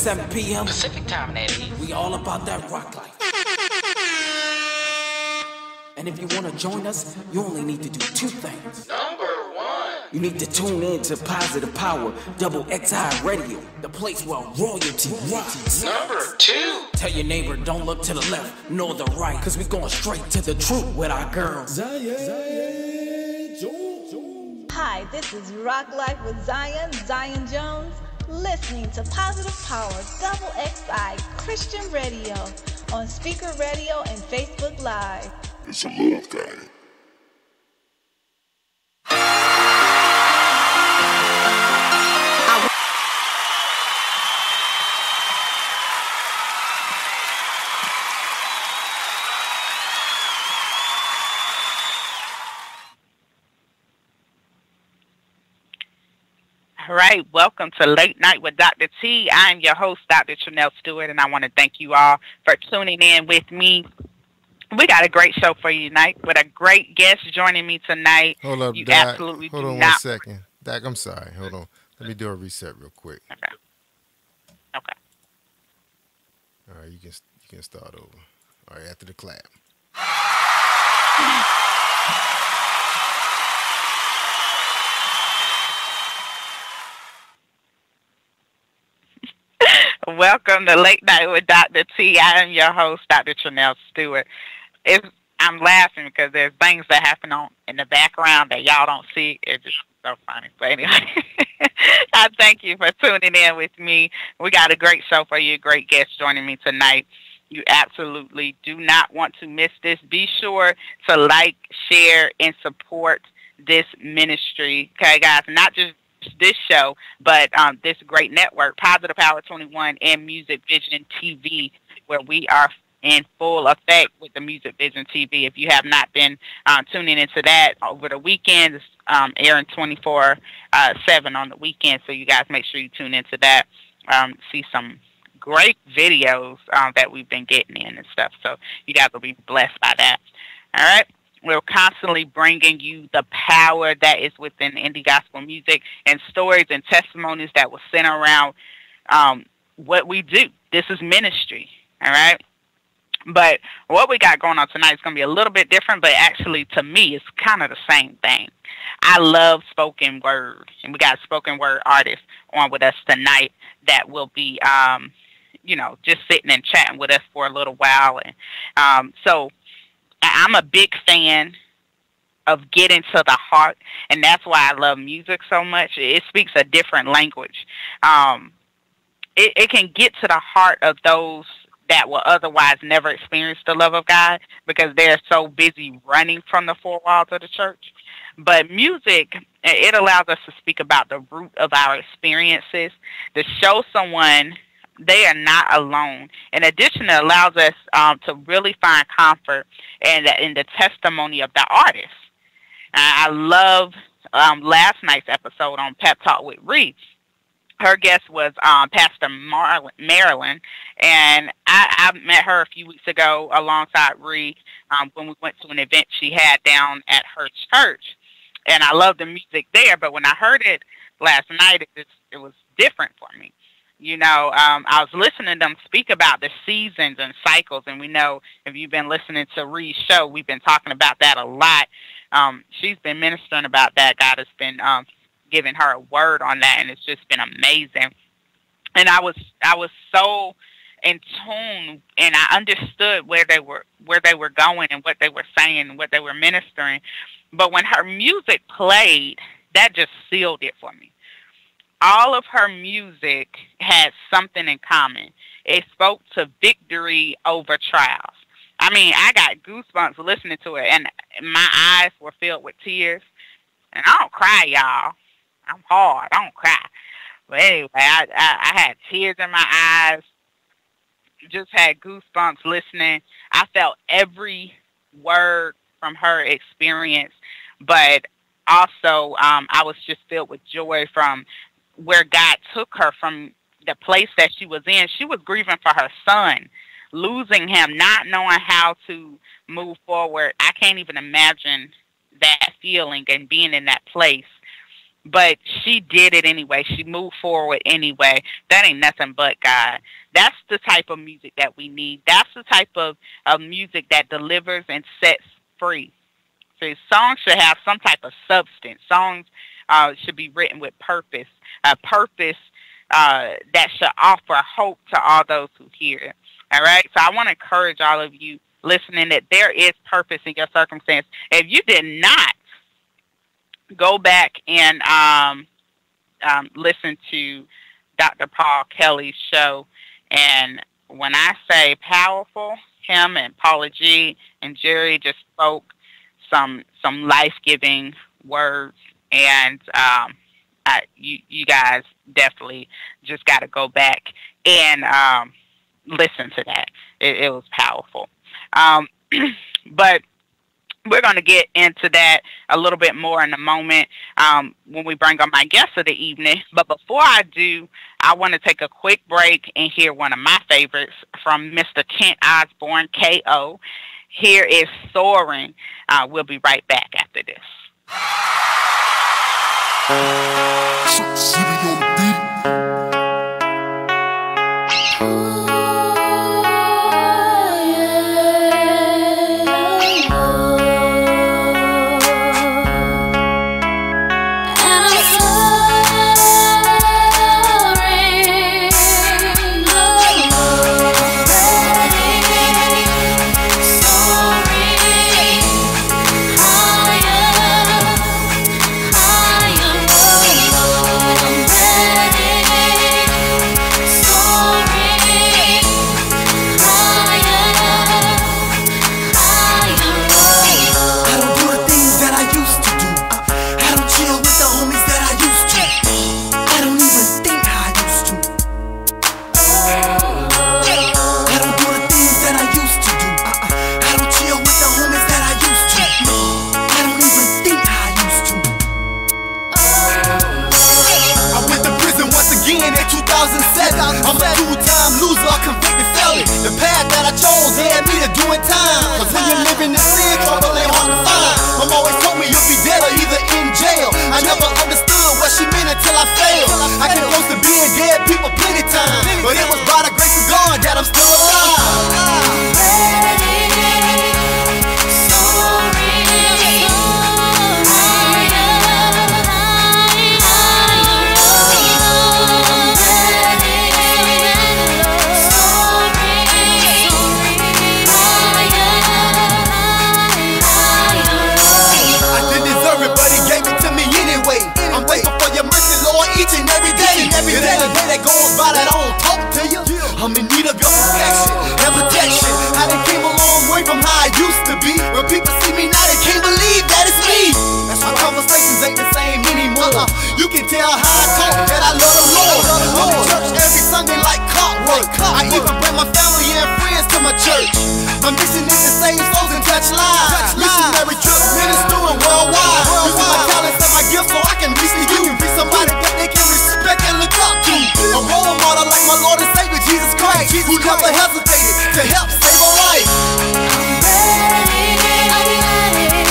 7 p.m. Pacific time, that is. We all about that rock life. And if you want to join us, you only need to do two things. Number one, you need to tune in to Positive Power, Double XI Radio, the place where royalty rocks. Number two, tell your neighbor don't look to the left nor the right, cause we going straight to the truth with our girls. Hi, this is Rock Life with Zion Jones, listening to Positive Power Double XI Christian Radio on Speaker Radio and Facebook Live. It's a love thing. All right, welcome to Late Night with Dr. T. I'm your host, Dr. Chanel Stewart, and I want to thank you all for tuning in with me. We got a great show for you tonight with a great guest joining me tonight. Hold up, you Doc. Absolutely Hold do on not... 1 second. Doc, I'm sorry. Hold on. Let me do a reset real quick. Okay. All right, you can start over. All right, after the clap. Welcome to Late Night with Dr. T. I am your host, Dr. Chanel Stewart. I'm laughing because there's things that happen in the background that y'all don't see. It's just so funny. But anyway, I thank you for tuning in with me. We got a great show for you, great guest joining me tonight. You absolutely do not want to miss this. Be sure to like, share, and support this ministry. Okay, guys, not just this show, but this great network, Positive Power 21 and Music Vision TV, where we are in full effect with the Music Vision TV. If you have not been tuning into that over the weekend, it's airing 24/7 on the weekend, so you guys make sure you tune into that. See some great videos that we've been getting in and stuff, so you guys will be blessed by that. All right? We're constantly bringing you the power that is within indie gospel music and stories and testimonies that will center around what we do. This is ministry, all right? But what we got going on tonight is going to be a little bit different, but actually, to me, it's kind of the same thing. I love spoken word, and we got a spoken word artist on with us tonight that will be, just sitting and chatting with us for a little while. And so I'm a big fan of getting to the heart, and that's why I love music so much. It speaks a different language. It can get to the heart of those that will otherwise never experience the love of God because they're so busy running from the four walls of the church. But music, it allows us to speak about the root of our experiences, to show someone they are not alone. In addition, it allows us to really find comfort in the testimony of the artist. I love last night's episode on Pep Talk with Reed. Her guest was Pastor Marilyn, and I met her a few weeks ago alongside Ree when we went to an event she had down at her church. And I love the music there, but when I heard it last night, it was different for me. I was listening to them speak about the seasons and cycles, and we know if you've been listening to Ree's show, we've been talking about that a lot. She's been ministering about that. God has been giving her a word on that, and it's just been amazing. And I was so in tune, and I understood where they were going and what they were saying and what they were ministering. But when her music played, that just sealed it for me. All of her music had something in common. It spoke to victory over trials. I mean, I got goosebumps listening to it, and my eyes were filled with tears. And I don't cry, y'all. I'm hard. I don't cry. But anyway, I had tears in my eyes. Just had goosebumps listening. I felt every word from her experience, but also I was just filled with joy from where God took her from the place that she was in. She was grieving for her son, losing him, not knowing how to move forward. I can't even imagine that feeling and being in that place. but she did it anyway. She moved forward anyway. That ain't nothing but God. That's the type of music that we need. That's the type of music that delivers and sets free. So songs should have some type of substance. Songs should be written with purpose, a purpose that should offer hope to all those who hear it. All right? So I want to encourage all of you listening that there is purpose in your circumstance. If you did not go back and listen to Dr. Paul Kelly's show, and when I say powerful, him and Paula G and Jerry just spoke some life-giving words, and you guys definitely just got to go back and listen to that. It was powerful. But we're going to get into that a little bit more in a moment when we bring on my guest of the evening. But before I do, I want to take a quick break and hear one of my favorites from Mr. Kent Osborne, K.O. Here is Soaring. We'll be right back after this. I'm a two-time loser, convicted felon. The path that I chose led me to doing time. Cause when you're living in sin, trouble ain't hard to find. Mom always told me you'll be dead or either in jail. I never understood what she meant until I failed. I came close to being dead people plenty time, but it was by the grace of God that I'm still alive. It ain't a day that goes by that I don't talk to you. I'm in need of your protection and protection. I done came a long way from how I used to be. When people see me now, they can't believe that it's me. My conversations ain't the same anymore. You can tell how I talk that I love the Lord. I'm in church every Sunday like clockwork. I even bring my family and friends to my church. My mission is to save souls and touch lives. Missionary trip, ministering worldwide. Using my talents and my gifts so I can reach to you. Be somebody that they can respect and look up to. A role model like my Lord and Savior Jesus Christ, who never hesitated to help save a life. I'm ready, I'm ready.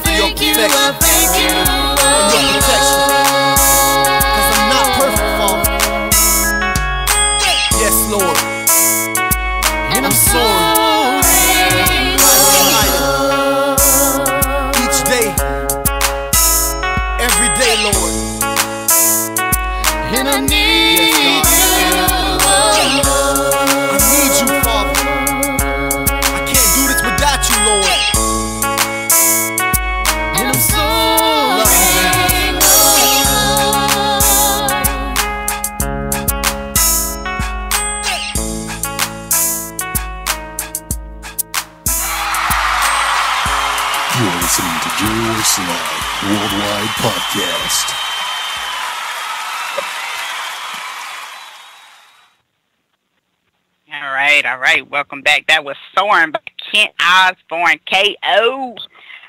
for your protection and your protection. Cause I'm not perfect, Father. Yes, Lord. And I'm soaring higher each day, every day, Lord. And I need you. I need you, Father. I can't do this without you, Lord. And I'm so You're listening to Royce Worldwide Podcast. All right. Welcome back. That was Soaring by Kent Osborne, K.O.,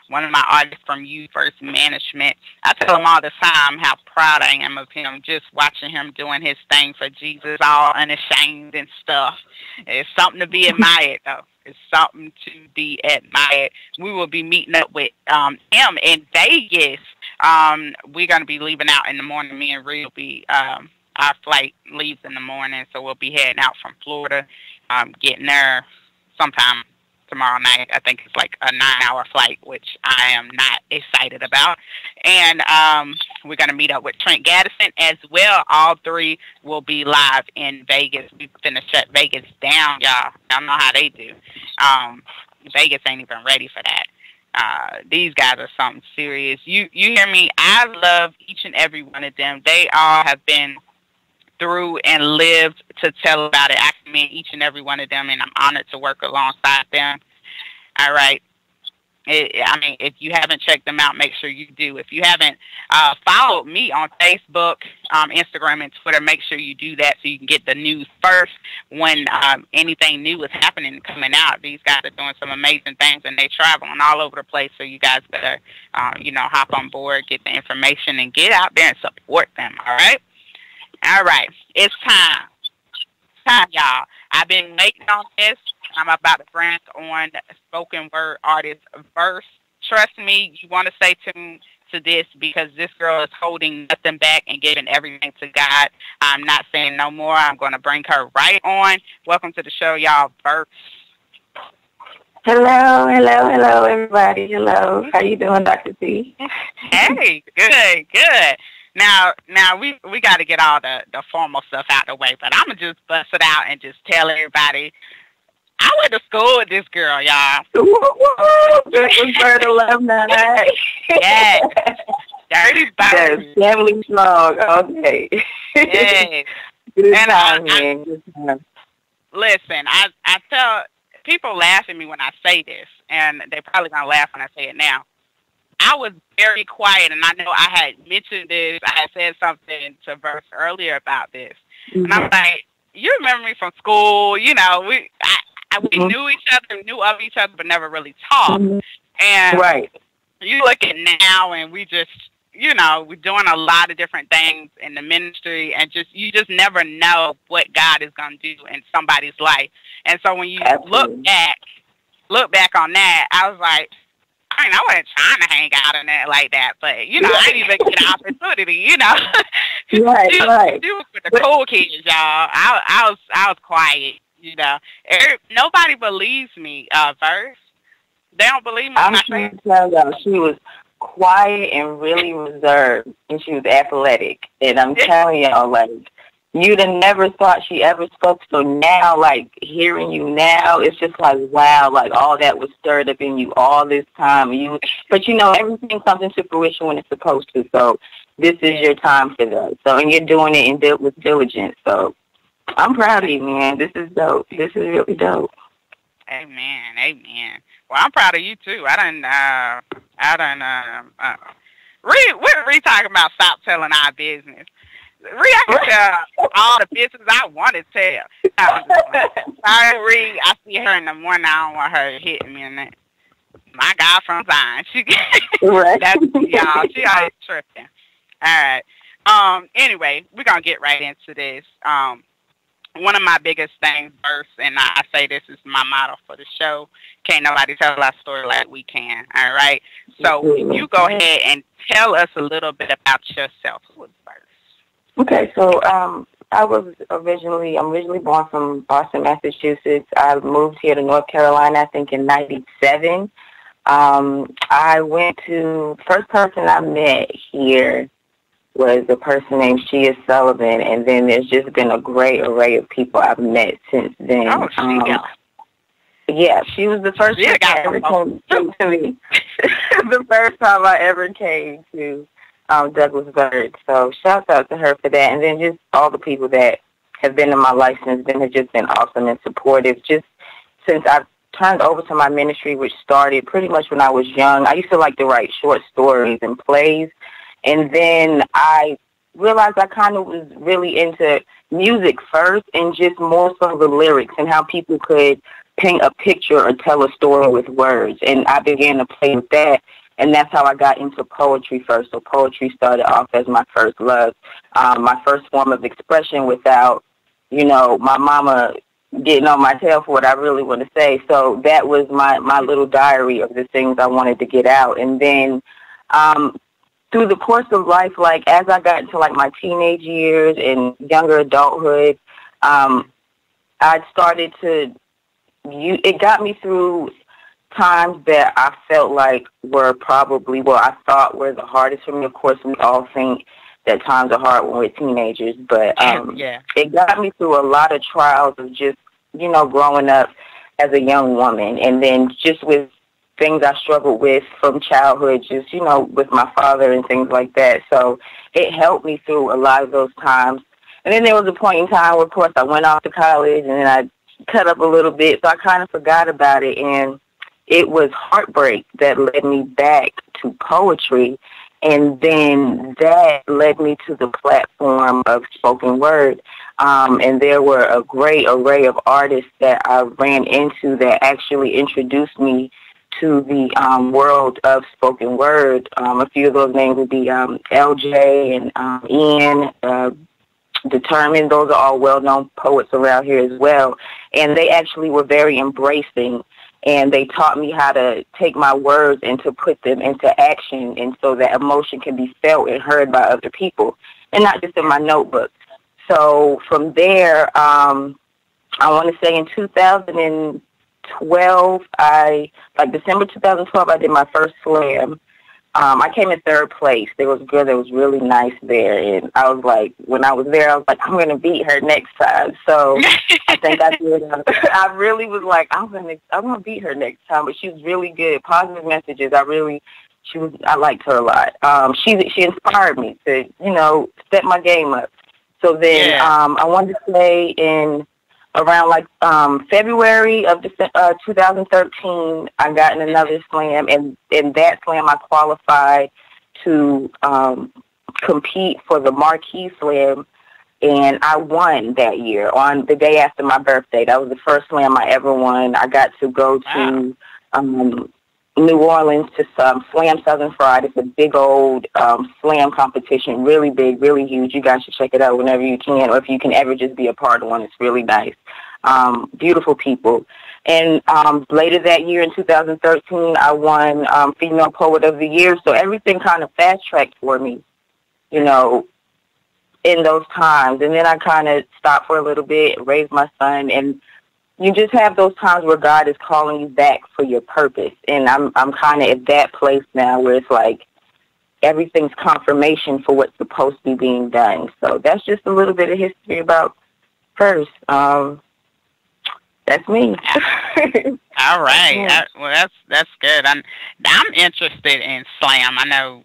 one of my artists from You First Management. I tell him all the time how proud I am of him, just watching him doing his thing for Jesus, all unashamed and stuff. It's something to be admired, though. It's something to be admired. We will be meeting up with him in Vegas. We're going to be leaving out in the morning. Me and Ree will be, our flight leaves in the morning, so we'll be heading out from Florida, getting there sometime tomorrow night. I think it's like a 9-hour flight, which I am not excited about. And we're going to meet up with Trent Gaddison as well. All three will be live in Vegas. We're going to shut Vegas down, y'all. Y'all know how they do. Vegas ain't even ready for that. These guys are something serious. You hear me? I love each and every one of them. They all have been through and lived to tell about it. I commend each and every one of them, and I'm honored to work alongside them. All right. If you haven't checked them out, make sure you do. If you haven't followed me on Facebook, Instagram, and Twitter, make sure you do that so you can get the news first when anything new is happening and coming out. These guys are doing some amazing things, and they're traveling all over the place, so you guys better, hop on board, get the information, and get out there and support them, all right? All right, it's time. It's time, y'all. I've been waiting on this. I'm about to branch on spoken word artist verse. Trust me, you want to stay tuned to this because this girl is holding nothing back and giving everything to God. I'm not saying no more. I'm going to bring her right on. Welcome to the show, y'all. Verse. Hello, everybody. Hello. How you doing, Dr. T? Hey, good. Now we got to get all the formal stuff out the way, but I'm going to just bust it out and just tell everybody, I went to school with this girl, y'all. This was bird 1198. Yeah. Dirty bird. Yes, family slog all day. Yeah. Good time, man. Good time. Listen, I tell people laugh at me when I say this, and they probably going to laugh when I say it now. I was very quiet, and I know I had mentioned this. I had said something to Verse earlier about this. Mm-hmm. And I'm like, you remember me from school. You know, we knew each other, knew of each other, but never really talked. Mm-hmm. And right. You look at now, and we just, we're doing a lot of different things in the ministry, and you just never know what God is going to do in somebody's life. And so when you look back on that, I was like, I wasn't trying to hang out in that like that, but I didn't even get an opportunity, Right. She was with the cool kids, y'all. I was quiet, Nobody believes me, Verse. They don't believe me. I'm trying to tell y'all, she was quiet and really reserved, and she was athletic. And I'm telling y'all, like, you'd have never thought she ever spoke. So now, like, hearing you now, it's just like, wow, like, all that was stirred up in you all this time. But everything comes into fruition when it's supposed to. So this is your time for that. So, and you're doing it with diligence. So I'm proud of you, man. This is dope. This is really dope. Amen. Well, I'm proud of you, too. We're talking about stop telling our business. I can tell all the business I want to tell. Sorry, Ree. I see her in the morning. I don't want her hitting me in that. My God from Zion. That's y'all. She always tripping. All right. Anyway, we're going to get right into this. one of my biggest things first, and I say this is my motto for the show, can't nobody tell our story like we can, all right? So you go ahead and tell us a little bit about yourself first. Okay, so I'm originally born from Boston, Massachusetts. I moved here to North Carolina, I think, in '97. I went to, first person I met here was a person named Shea Sullivan, and then there's just been a great array of people I've met since then. Oh, Shea. Yeah, she was the first person that ever came to me. The first time I ever came to Douglasburg. So shout out to her for that. And then just all the people that have been in my life since then have just been awesome and supportive. Just since I've turned over to my ministry, which started pretty much when I was young. I used to like to write short stories and plays. And then I realized I kind of was really into music first and just more so the lyrics and how people could paint a picture or tell a story with words. And I began to play with that. And that's how I got into poetry first. So poetry started off as my first love, my first form of expression without, my mama getting on my tail for what I really want to say. So that was my little diary of the things I wanted to get out. And then through the course of life, like as I got into like my teenage years and younger adulthood, I started to, it got me through times that I felt like were probably, I thought were the hardest for me. Of course, we all think that times are hard when we're teenagers, but it got me through a lot of trials of just, growing up as a young woman. And then just with things I struggled with from childhood, just, with my father and things like that. So it helped me through a lot of those times. And then there was a point in time where, of course, I went off to college and then I cut up a little bit, so I kind of forgot about it. And it was heartbreak that led me back to poetry. And then that led me to the platform of spoken word. And there were a great array of artists that I ran into that actually introduced me to the world of spoken word. A few of those names would be LJ and Ian, Determined. Those are all well-known poets around here as well. And they actually were very embracing. And they taught me how to take my words and to put them into action, and so that emotion can be felt and heard by other people, and not just in my notebook. So from there, I want to say in 2012, December 2012, I did my first slam. I came in third place. There was a girl that was really nice there, and I was like, when I was there, I was like, I'm going to beat her next time. So I think I did. I really was like, I'm going to beat her next time. But she was really good. Positive messages. I liked her a lot. She inspired me to, step my game up. So then I wanted to say in around February of 2013, I got in another slam, and in that slam I qualified to compete for the Marquee Slam, and I won that year on the day after my birthday. That was the first slam I ever won. I got to go to New Orleans to Slam Southern Fried. It's a big old slam competition, really big, really huge. You guys should check it out whenever you can, or if you can ever just be a part of one. It's really nice. Beautiful people. And later that year in 2013, I won Female Poet of the Year. So everything kind of fast-tracked for me, in those times. And then I kind of stopped for a little bit, raised my son, and you just have those times where God is calling you back for your purpose. And I'm kind of at that place now where it's like everything's confirmation for what's supposed to be being done. So that's just a little bit of history about first. That's me. All right. Well, that's good. I'm interested in slam. I know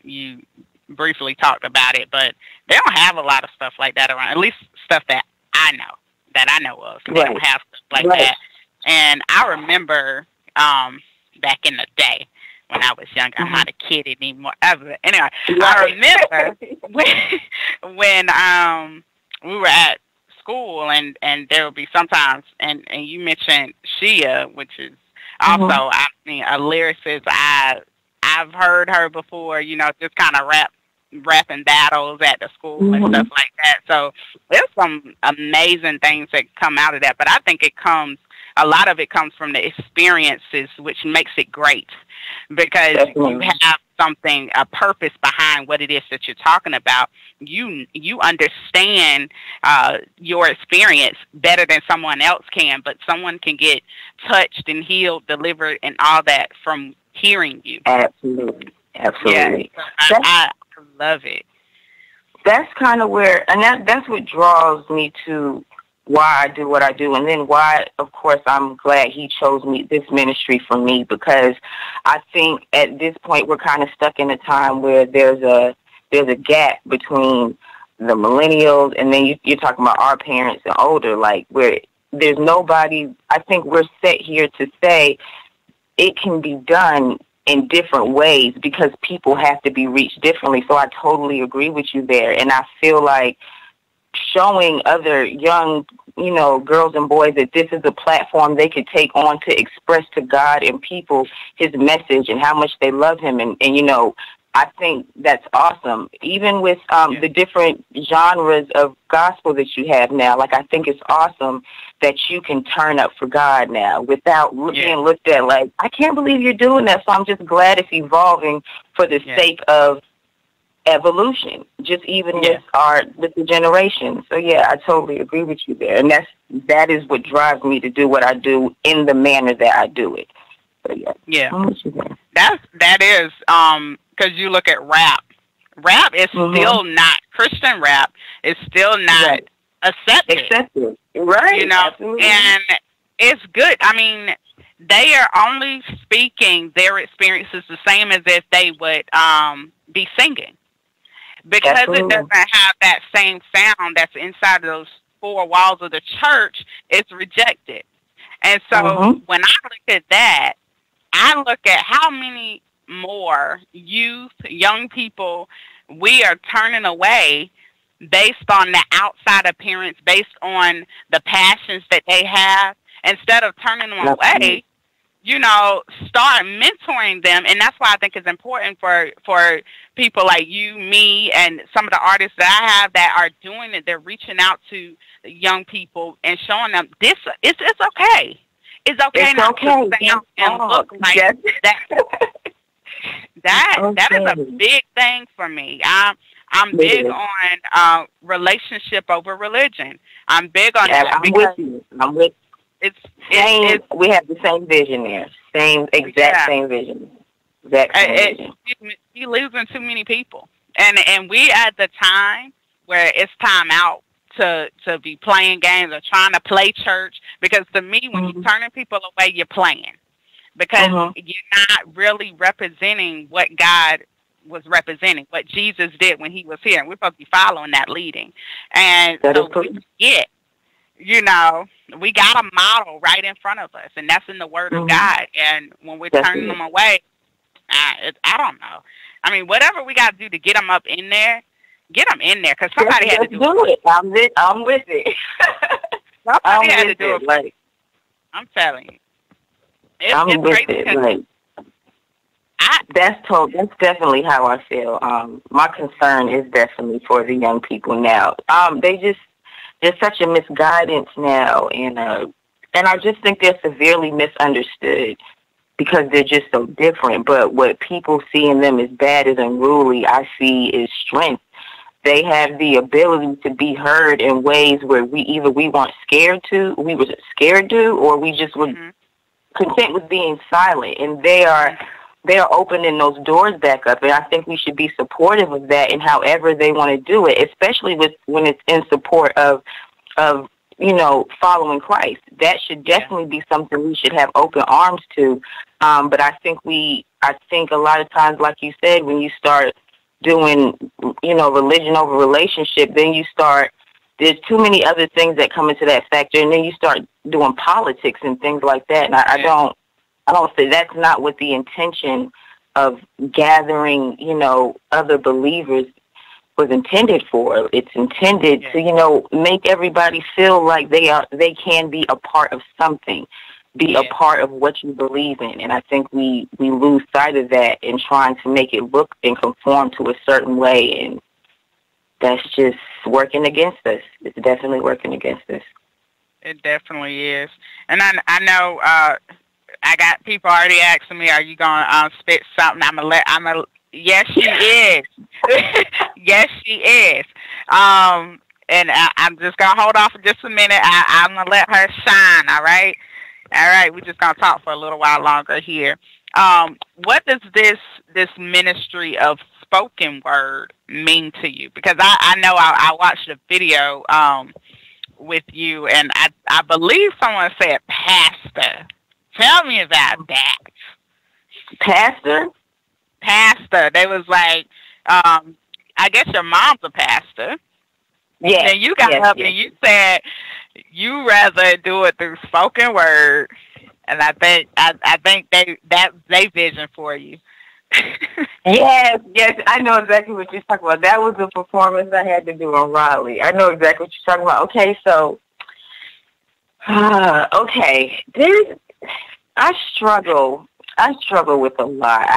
you briefly talked about it, but they don't have a lot of stuff like that around. At least stuff that I know of. They don't have stuff like that. And I remember back in the day when I was younger. I'm not a kid anymore. Anyway, I remember when we were at school, and there would be sometimes, and you mentioned Shea, which is also a lyricist. I've heard her before, just kind of rap rapping battles at the school and stuff like that. So there's some amazing things that come out of that. But I think a lot of it comes from the experiences, which makes it great, because you have a purpose behind what it is that you're talking about. You understand your experience better than someone else can, but someone can get touched and healed, delivered, and all that from hearing you. Absolutely. Yeah, I love it. That's kind of where, and that's what draws me to why I do what I do, and then why, of course, I'm glad he chose this ministry for me, because I think at this point we're kind of stuck in a time where there's a gap between the millennials and then you're talking about our parents and older, like where there's nobody. I think we're set here to say it can be done in different ways because people have to be reached differently. So I totally agree with you there, and I feel like showing other young, girls and boys that this is a platform they could take on to express to God and people his message and how much they love him. And I think that's awesome. Even with the different genres of gospel that you have now, like I think it's awesome that you can turn up for God now without being looked at like, I can't believe you're doing that. So I'm just glad it's evolving for the sake of evolution, just even with the generation. So yeah, I totally agree with you there, and that is what drives me to do what I do in the manner that I do it. So that is because you look at rap is still not Christian. Rap is still not accepted, right? Absolutely. And it's good. I mean, they are only speaking their experiences the same as if they would be singing. Because it doesn't have that same sound that's inside of those four walls of the church, it's rejected. And so when I look at that, I look at how many more young people we are turning away based on the outside appearance, based on the passions that they have. Instead of turning them away, start mentoring them. And that's why I think it's important for people like you, me, and some of the artists that I have that are doing it. They're reaching out to young people and showing them it's okay. It's okay not to sound and look like that. That is a big thing for me. I'm big on relationship over religion. I'm big on that. I'm with you. We have the same vision there. Same vision. You're losing too many people. And we at the time where it's time out to be playing games or trying to play church, because to me, when you're turning people away, you're playing. Because you're not really representing what God was representing, what Jesus did when he was here. And we're supposed to be following that leading. And so we got a model right in front of us, and that's in the Word of God. And when we're turning them away, I don't know. I mean, whatever we got to do to get them up in there, get them in there, because somebody had to do it. I'm with it. Somebody had to do it. Like, I'm telling you. I'm with it. That's definitely how I feel. My concern is definitely for the young people now. There's such a misguidance now, and I just think they're severely misunderstood because they're just so different. But what people see in them as bad, as unruly, I see is strength. They have the ability to be heard in ways where we weren't scared to, or we just were content with being silent. And they are opening those doors back up, and I think we should be supportive of that in however they want to do it, especially when it's in support of following Christ. That should definitely be something we should have open arms to. But I think a lot of times, like you said, when you start doing religion over relationship, then there's too many other things that come into that factor, and then you start doing politics and things like that. And I don't say that's not what the intention of gathering, other believers was intended for. It's intended to, make everybody feel like they can be a part of something. be a part of what you believe in. And I think we lose sight of that in trying to make it look and conform to a certain way. And that's just working against us. It's definitely working against us. It definitely is. And I know I got people already asking me, are you going to spit something? Yes, she is. Yes, she is. And I'm just going to hold off for just a minute. I'm going to let her shine, all right? All right, we're just going to talk for a little while longer here. What does this ministry of spoken word mean to you? Because I know I watched a video with you, and I believe someone said pastor. Tell me about that. Pastor? Pastor. They was like, I guess your mom's a pastor. Yeah. And you got up and you said you rather do it through spoken word, and I think that's their vision for you. Yes, I know exactly what you're talking about. That was a performance I had to do on Raleigh. I know exactly what you're talking about. Okay, so, okay, I struggle with a lot.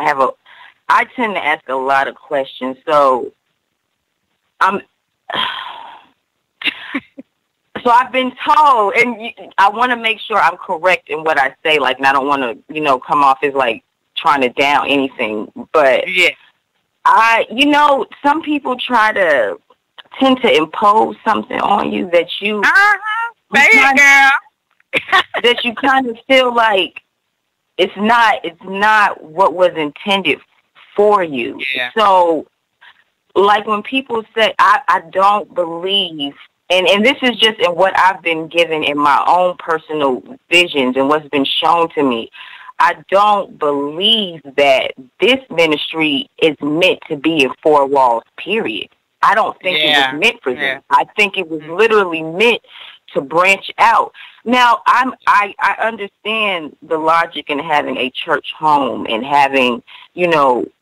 I tend to ask a lot of questions, so so I've been told, and I want to make sure I'm correct in what I say, like, and I don't want to, come off as like trying to down anything, but yeah, some people tend to impose something on you that you, that you kind of feel like it's not what was intended for you. Yeah. So, like when people say, I don't believe, and this is just in what I've been given in my own personal visions and what's been shown to me, I don't believe that this ministry is meant to be in four walls, period. I don't think it was meant for them. I think it was literally meant to branch out. Now, I understand the logic in having a church home and having,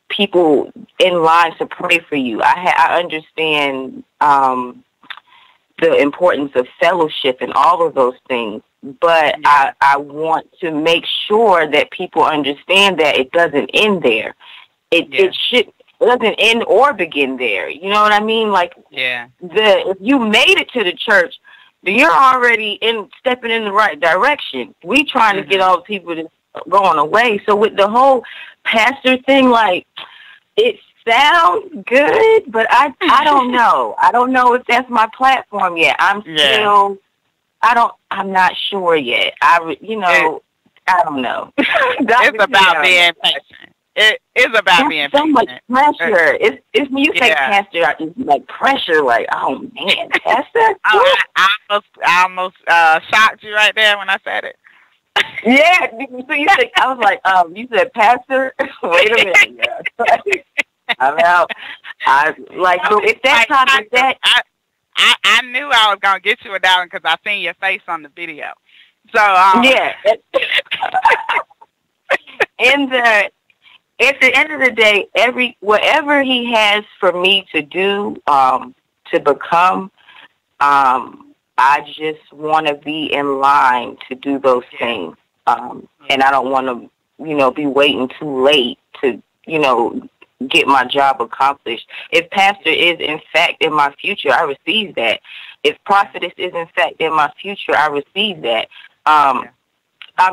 people in line to pray for you. I understand the importance of fellowship and all of those things. But I want to make sure that people understand that it doesn't end there. It doesn't end or begin there. You know what I mean? Like, if you made it to the church, then you're already stepping in the right direction. We trying to get all the people that's going away. So with the whole pastor thing, like, it sounds good, but I don't know. I don't know if that's my platform yet. I'm not sure yet. I don't know. It's about being patient. It is about being so patient. Much pressure. It's when you say pastor, it's like pressure. Like, oh man, pastor. I almost shocked you right there when I said it. Yeah. So you said, I was like, you said pastor. Wait a minute. I'm out. If that topic that. I knew I was gonna get you with that one because I seen your face on the video. So yeah. At the end of the day, whatever he has for me to do, to become, I just want to be in line to do those things, and I don't want to, be waiting too late to, get my job accomplished. If pastor is in fact in my future, I receive that. If prophetess is in fact in my future, I receive that. I'm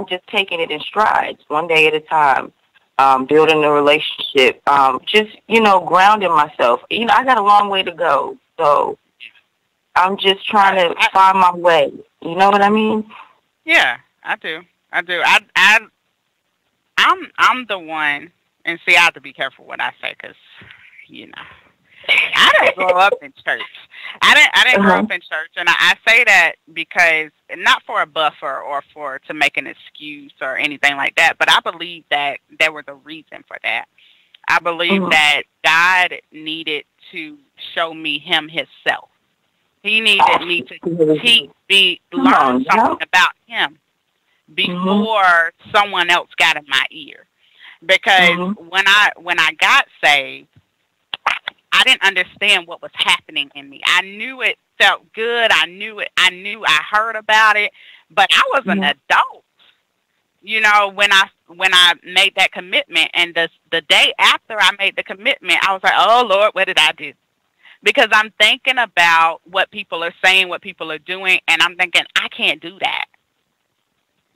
just taking it in strides, one day at a time, building a relationship, just, grounding myself. I got a long way to go, so I'm just trying to find my way. You know what I mean? Yeah, I do. I'm the one. And see, I have to be careful what I say because, I didn't grow up in church. I didn't grow up in church, and I say that because not for a buffer or to make an excuse or anything like that, but I believe that there was a reason for that. I believe that God needed to show me himself. He needed me to learn something about him before someone else got in my ear. Because when I got saved, I didn't understand what was happening in me. I knew it felt good. I knew I heard about it, but I was an adult. you know, when I made that commitment, and the day after I made the commitment, I was like, oh Lord, what did I do? Because I'm thinking about what people are saying, what people are doing, and I'm thinking, I can't do that.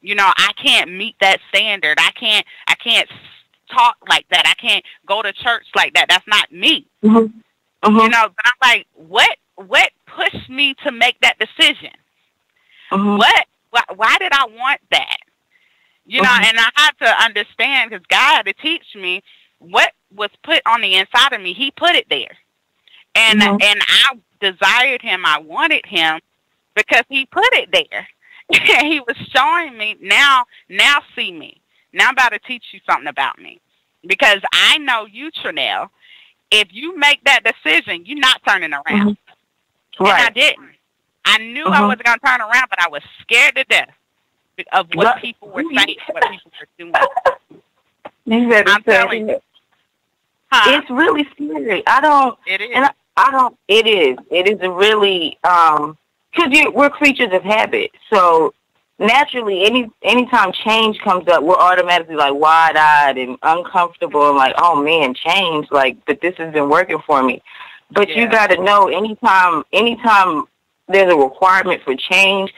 You know, I can't meet that standard. I can't talk like that. I can't go to church like that. That's not me. Mm-hmm. Mm-hmm. You know, but I'm like, what pushed me to make that decision? Mm-hmm. Why did I want that? You know, and I had to understand, because God had to teach me what was put on the inside of me. He put it there. And I desired him. I wanted him because he put it there. And he was showing me, now see me. Now I'm about to teach you something about me. Because I know you, Trinell, if you make that decision, you're not turning around. Mm-hmm. Right. And I didn't. I knew I wasn't going to turn around, but I was scared to death of what people were saying, what people were doing. I'm telling you. Huh? It's really scary. It is. And it is a really, because we're creatures of habit. So naturally, anytime change comes up, we're automatically like wide-eyed and uncomfortable and like, oh man, change, like, but this has been working for me. But you got to know, anytime there's a requirement for change,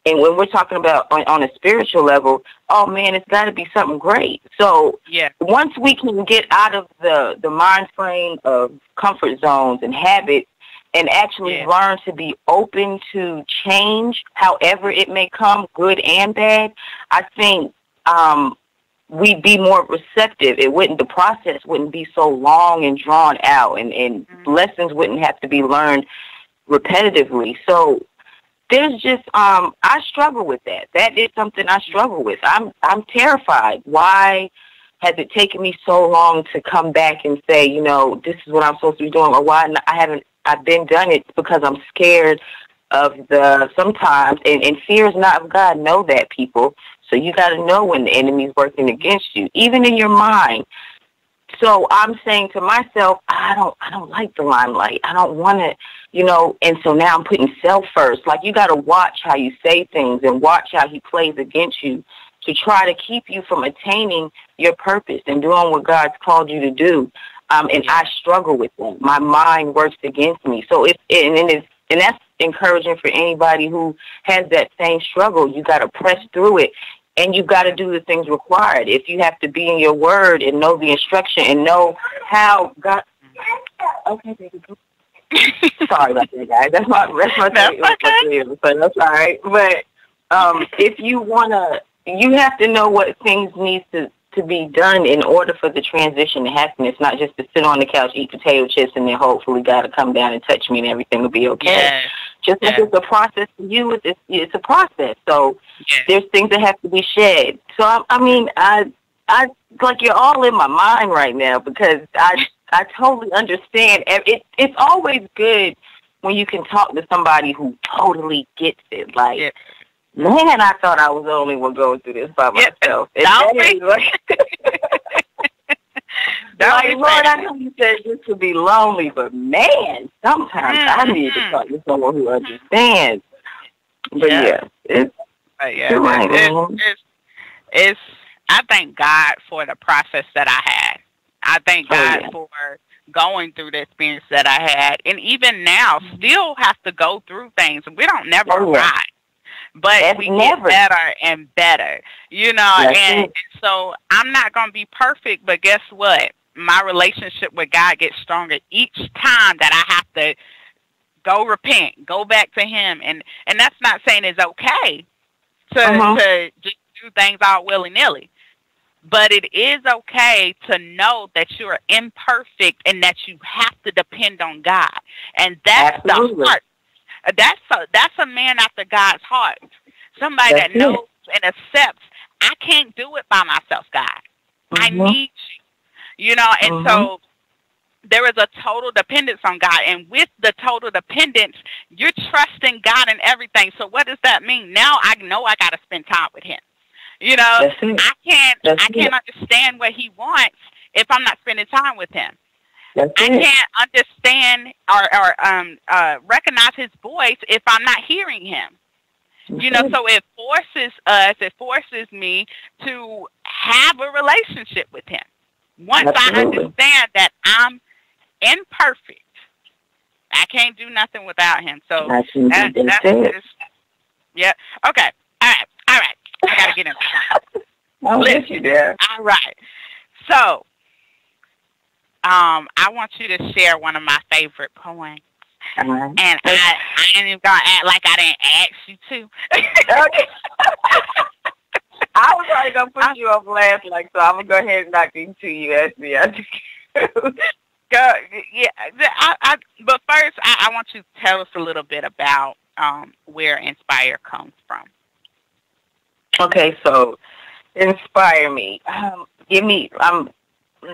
and when we're talking about on a spiritual level, oh man, it's got to be something great. So once we can get out of the mind frame of comfort zones and habits, and actually learn to be open to change, however it may come, good and bad, I think we'd be more receptive. The process wouldn't be so long and drawn out, and lessons wouldn't have to be learned repetitively. So there's just, I struggle with that. That is something I struggle with. I'm terrified. Why has it taken me so long to come back and say, you know, this is what I'm supposed to be doing, or why I've been done it? Because I'm scared of sometimes, and fear is not of God. Know that, people. So you got to know when the enemy's working against you, even in your mind. So I'm saying to myself, I don't like the limelight. I don't want to, you know, and so now I'm putting self first. Like, you got to watch how you say things and watch how he plays against you to try to keep you from attaining your purpose and doing what God's called you to do. And I struggle with that. My mind works against me. So and that's encouraging for anybody who has that same struggle. You got to press through it. And you've got to do the things required. If you have to be in your word and know the instruction and know how God... Okay, baby. Sorry about that, guys. That's my thing. But that's all right. But if you want to... You have to know what things need to be done in order for the transition to happen. It's not just to sit on the couch, eat potato chips, and then hopefully God will come down and touch me and everything will be okay. Yes. Just like it's a process for you, it's a process. So there's things that have to be shed. So, I mean, I like, you're all in my mind right now, because I totally understand. It's always good when you can talk to somebody who totally gets it. Like, man, I thought I was the only one going through this by myself. Like, Lord, I know you said this would be lonely, but man, sometimes I need to talk to someone who understands. But it's. I thank God for the process that I had. I thank God for going through the experience that I had, and even now, still have to go through things. We don't never arrive. But we get better and better, you know, and so I'm not going to be perfect, but guess what? My relationship with God gets stronger each time that I have to go repent, go back to him. And that's not saying it's okay to just do things all willy-nilly. But it is okay to know that you're imperfect and that you have to depend on God. And that's the heart. That's a man after God's heart. Somebody that knows and accepts, I can't do it by myself, God. I need you. You know, and so there is a total dependence on God. And with the total dependence, you're trusting God in everything. So what does that mean? Now I know I got to spend time with him. You know, I can't understand what he wants if I'm not spending time with him. I can't understand or recognize his voice if I'm not hearing him. You know, so it forces me to have a relationship with him. Once I understand that I'm imperfect, I can't do nothing without him. So that's it. Yeah. Okay. All right. I gotta get into it. I'll let you there. All right. So, I want you to share one of my favorite poems. And I ain't even gonna act like I didn't ask you to. Okay. I was already gonna put you up last, like, so I'm gonna go ahead and knock these to you. Ask me. Go, yeah. But first, I want you to tell us a little bit about where Inspire comes from. Okay, so Inspire me. Let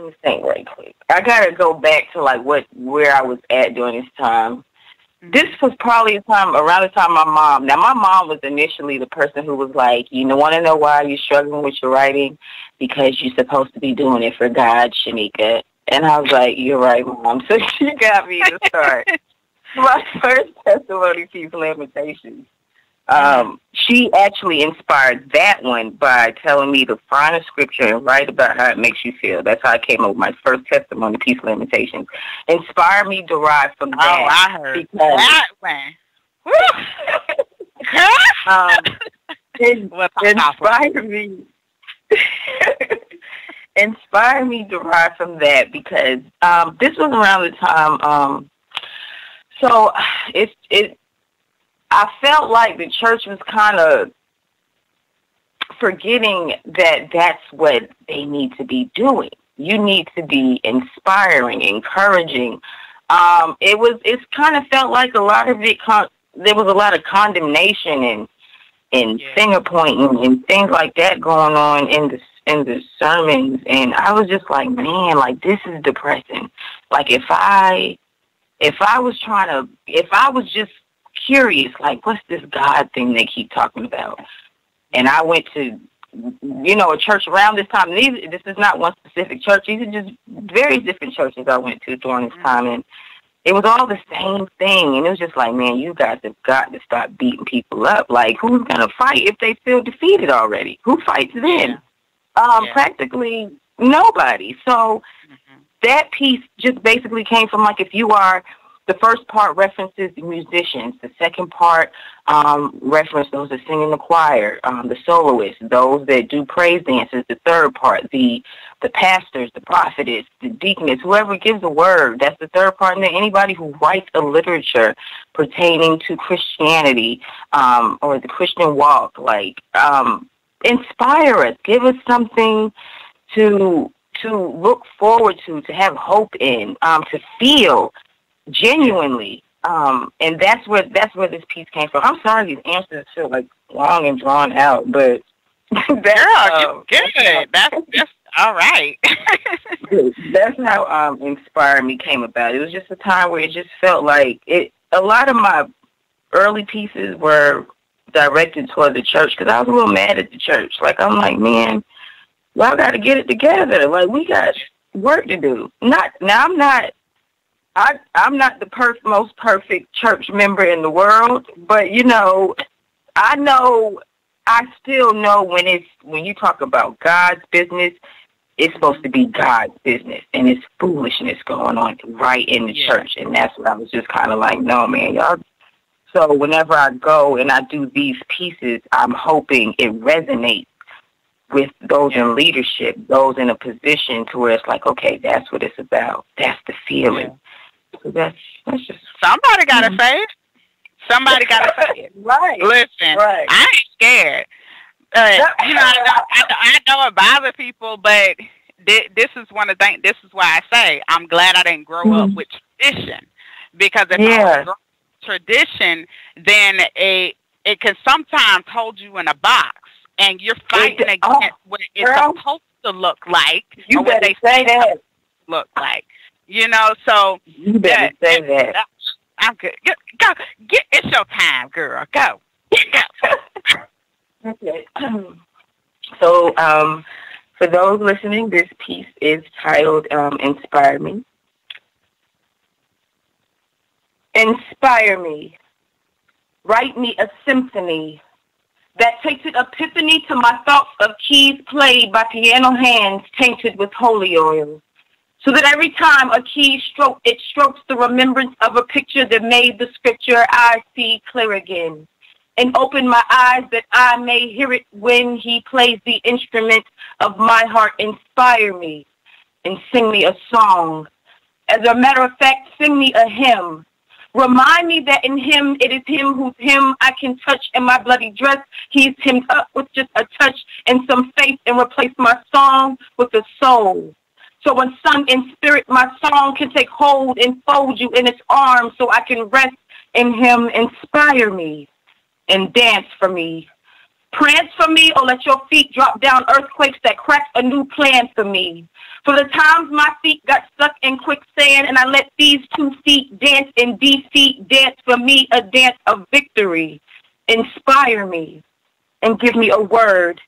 me think right quick. I gotta go back to like where I was at during this time. This was probably around the time my mom. Now, my mom was initially the person who was like, you want to know why you're struggling with your writing? Because you're supposed to be doing it for God, Shanika. And I was like, you're right, Mom. So she got me to start. My first testimony piece, Lamentations. She actually inspired that one by telling me to find a scripture and write about how it makes you feel. That's how I came up with my first testimony piece, Lamentations. Inspire me derived from that. Oh, I heard that one. Inspire me derived from that because this was around the time. So I felt like the church was kind of forgetting that that's what they need to be doing. You need to be inspiring, encouraging. It's kind of felt like a lot of it. There was a lot of condemnation and finger pointing and things like that going on in the sermons, and I was just like, man, like this is depressing. Like if I was just curious, like what's this God thing they keep talking about? And I went to, a church around this time. This is not one specific church. These are just various different churches I went to during this time, and it was all the same thing. And it was just like, man, you guys have got to stop beating people up. Like, who's gonna fight if they feel defeated already? Who fights then? Practically nobody. So that piece just basically came from like if you are. The first part references the musicians. The second part references those that sing in the choir, the soloists, those that do praise dances. The third part, the pastors, the prophetess, the deaconess, whoever gives a word. That's the third part. And then anybody who writes a literature pertaining to Christianity or the Christian walk, like inspire us. Give us something to look forward to have hope in, to feel genuinely, and that's where this piece came from. I'm sorry these answers feel like long and drawn out, but girl, good. That's all right. That's how Inspire Me came about. It was just a time where it just felt like it. A lot of my early pieces were directed toward the church because I was a little mad at the church. Like I'm like, man, y'all got to get it together. Like we got work to do. I'm not the most perfect church member in the world, but I still know when you talk about God's business, it's supposed to be God's business, and it's foolishness going on right in the church, and that's what I was just kind of like, no, man, y'all. So whenever I go and I do these pieces, I'm hoping it resonates with those in leadership, those in a position to where it's like, okay, that's what it's about. That's the feeling. Yeah. So that's just somebody gotta say it. Somebody gotta say it. Right. Listen, right. I ain't scared. I know it bothers people, but this is one of the things. This is why I say I'm glad I didn't grow up with tradition, because if I was tradition, then it can sometimes hold you in a box, and you're fighting against what it's supposed to look like, or what they say that look like. So you better say that. I'm good. Go. It's your time, girl. Go. Okay. So, for those listening, this piece is titled Inspire Me. Inspire me. Write me a symphony that takes an epiphany to my thoughts of keys played by piano hands tainted with holy oil. So that every time a key it strokes the remembrance of a picture that made the scripture I see clear again. And open my eyes that I may hear it when he plays the instrument of my heart. Inspire me and sing me a song. As a matter of fact, sing me a hymn. Remind me that in him, it is him whose hymn I can touch in my bloody dress. He's hemmed up with just a touch and some faith and replace my song with a soul. So when sung in spirit, my song can take hold and fold you in its arms so I can rest in him. Inspire me and dance for me. Prance for me, or let your feet drop down earthquakes that crack a new plan for me. For the times my feet got stuck in quicksand and I let these 2 feet dance in defeat, dance for me a dance of victory. Inspire me and give me a word.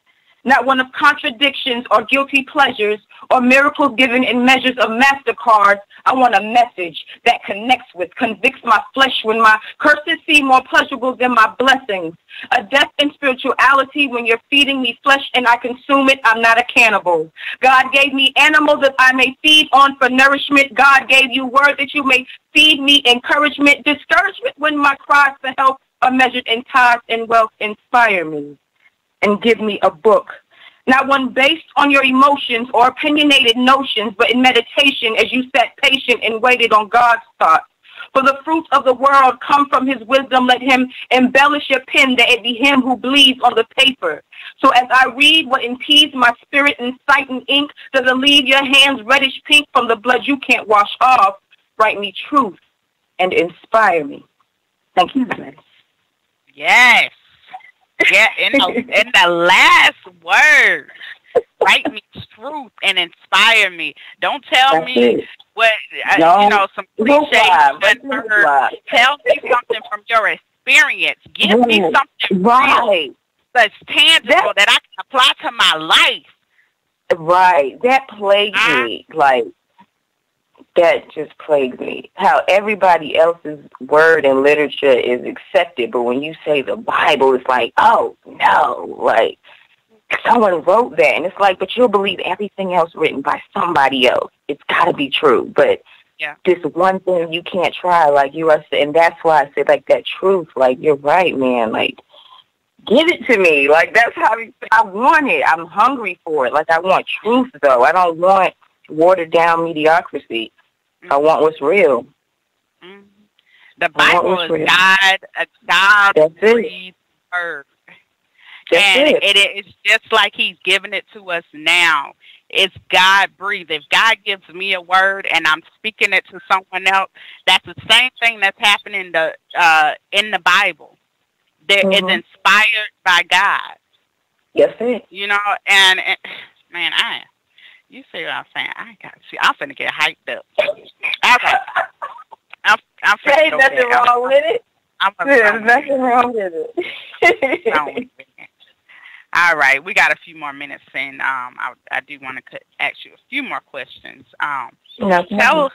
Not one of contradictions or guilty pleasures or miracles given in measures of MasterCards. I want a message that connects with, convicts my flesh when my curses seem more pleasurable than my blessings. A death in spirituality when you're feeding me flesh and I consume it. I'm not a cannibal. God gave me animals that I may feed on for nourishment. God gave you word that you may feed me encouragement. Discouragement when my cries for help are measured in tithes and wealth. Inspire me and give me a book. Not one based on your emotions or opinionated notions, but in meditation as you sat patient and waited on God's thoughts. For the fruit of the world come from his wisdom. Let him embellish your pen that it be him who bleeds on the paper. So as I read what impedes my spirit in sight and ink, does it leave your hands reddish pink from the blood you can't wash off? Write me truth and inspire me. Thank you, guys. Yes. Yeah, in the last word, write me truth and inspire me. Don't tell me what, some cliches you've heard. Tell me something from your experience. Give me something real that's tangible that I can apply to my life. Right. That plagued me. That just plagues me. How everybody else's word and literature is accepted, but when you say the Bible, it's like, oh, no, like, someone wrote that, and it's like, but you'll believe everything else written by somebody else. It's got to be true, but this one thing you can't try, like you are saying, and that's why I said, like, that truth, like, you're right, man, like, give it to me. Like, that's how I want it. I'm hungry for it. Like, I want truth, though. I don't want watered-down mediocrity. I want what's real. Mm-hmm. The Bible is God-breathed word. And it is just like he's giving it to us now. It's God-breathed. If God gives me a word and I'm speaking it to someone else, that's the same thing that's happening in the Bible. It's inspired by God. Yes, it is. You know, and man, you see what I'm saying? I'm finna get hyped up. Okay. I'm finna Ain't nothing wrong with it. There's nothing wrong with it. All right, we got a few more minutes, and I do want to ask you a few more questions. Tell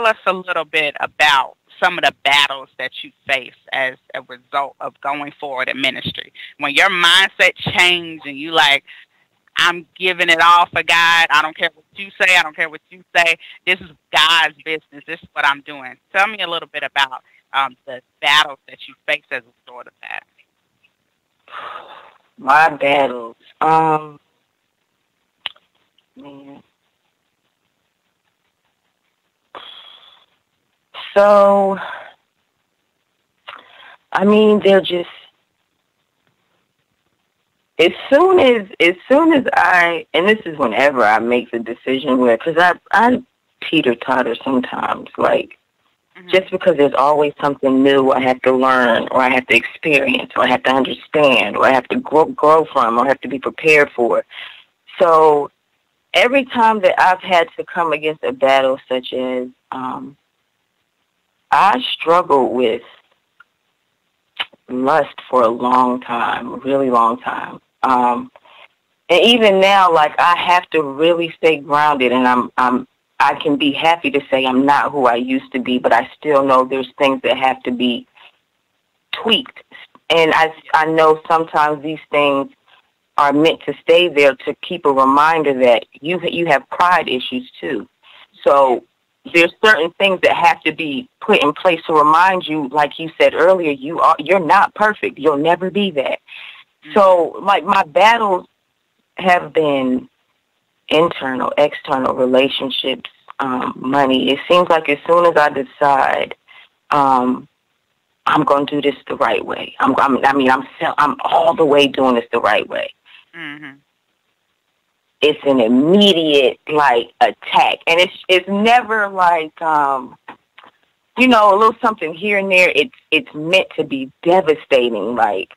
us a little bit about some of the battles that you face as a result of going forward in ministry. When your mindset changed and you like, I'm giving it all for God. I don't care what you say. I don't care what you say. This is God's business. This is what I'm doing. Tell me a little bit about the battles that you face as a result of that. My battles. Man. So, I mean, they're just, as soon as I, and this is whenever I make the decision where, because I teeter-totter sometimes, like, just because there's always something new I have to learn, or I have to experience, or I have to understand, or I have to grow from, or I have to be prepared for. So every time that I've had to come against a battle such as, I struggled with lust for a long time, a really long time. And even now, like, I have to really stay grounded, and I can be happy to say I'm not who I used to be, but I still know there's things that have to be tweaked And I know sometimes these things are meant to stay there to keep a reminder that you have pride issues too. So there's certain things that have to be put in place to remind you, like you said earlier, you're not perfect. You'll never be that. So like my battles have been internal, external relationships, money. It seems like as soon as I decide I'm going to do this the right way, I'm all the way doing this the right way. Mm-hmm. It's an immediate like attack, and it's never like a little something here and there. It's meant to be devastating. Like,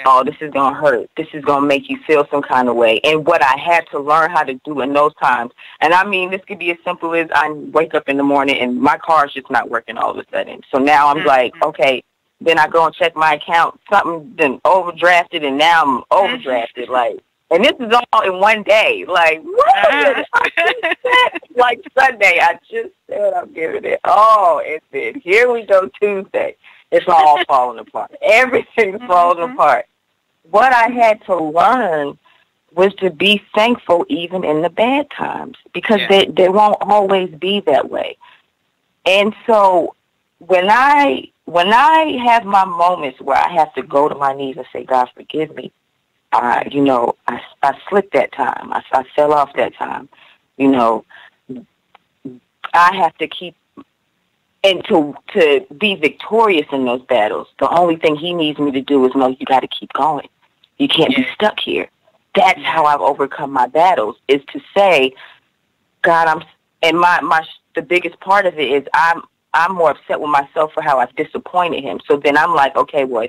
oh, this is gonna hurt. This is gonna make you feel some kind of way. And what I had to learn how to do in those times, and I mean, this could be as simple as I wake up in the morning and my car's just not working all of a sudden. So now I'm like, okay. Then I go and check my account. Something been overdrafted, and now I'm overdrafted. Like. And this is all in one day. Like, what? Like Sunday, I just said I'm giving it all. And then here we go Tuesday. It's all falling apart. Everything's falling apart. What I had to learn was to be thankful even in the bad times, because they won't always be that way. And so when I have my moments where I have to go to my knees and say, God, forgive me, I slipped that time. I fell off that time. I have to keep, and to be victorious in those battles, the only thing he needs me to do is know you got to keep going. You can't be stuck here. That's how I've overcome my battles, is to say, God, the biggest part of it is I'm more upset with myself for how I've disappointed him. So then I'm like, okay, well,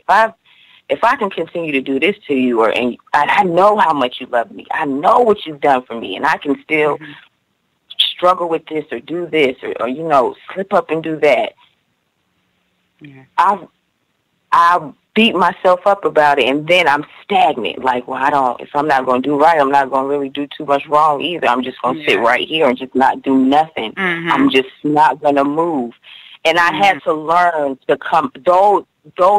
if I can continue to do this to you, and I know how much you love me, I know what you've done for me, and I can still struggle with this or do this or slip up and do that. Yeah. I'll beat myself up about it, and then I'm stagnant. Like, well, if I'm not going to do right, I'm not going to really do too much wrong either. I'm just going to sit right here and just not do nothing. I'm just not going to move. And I had to learn to come. Those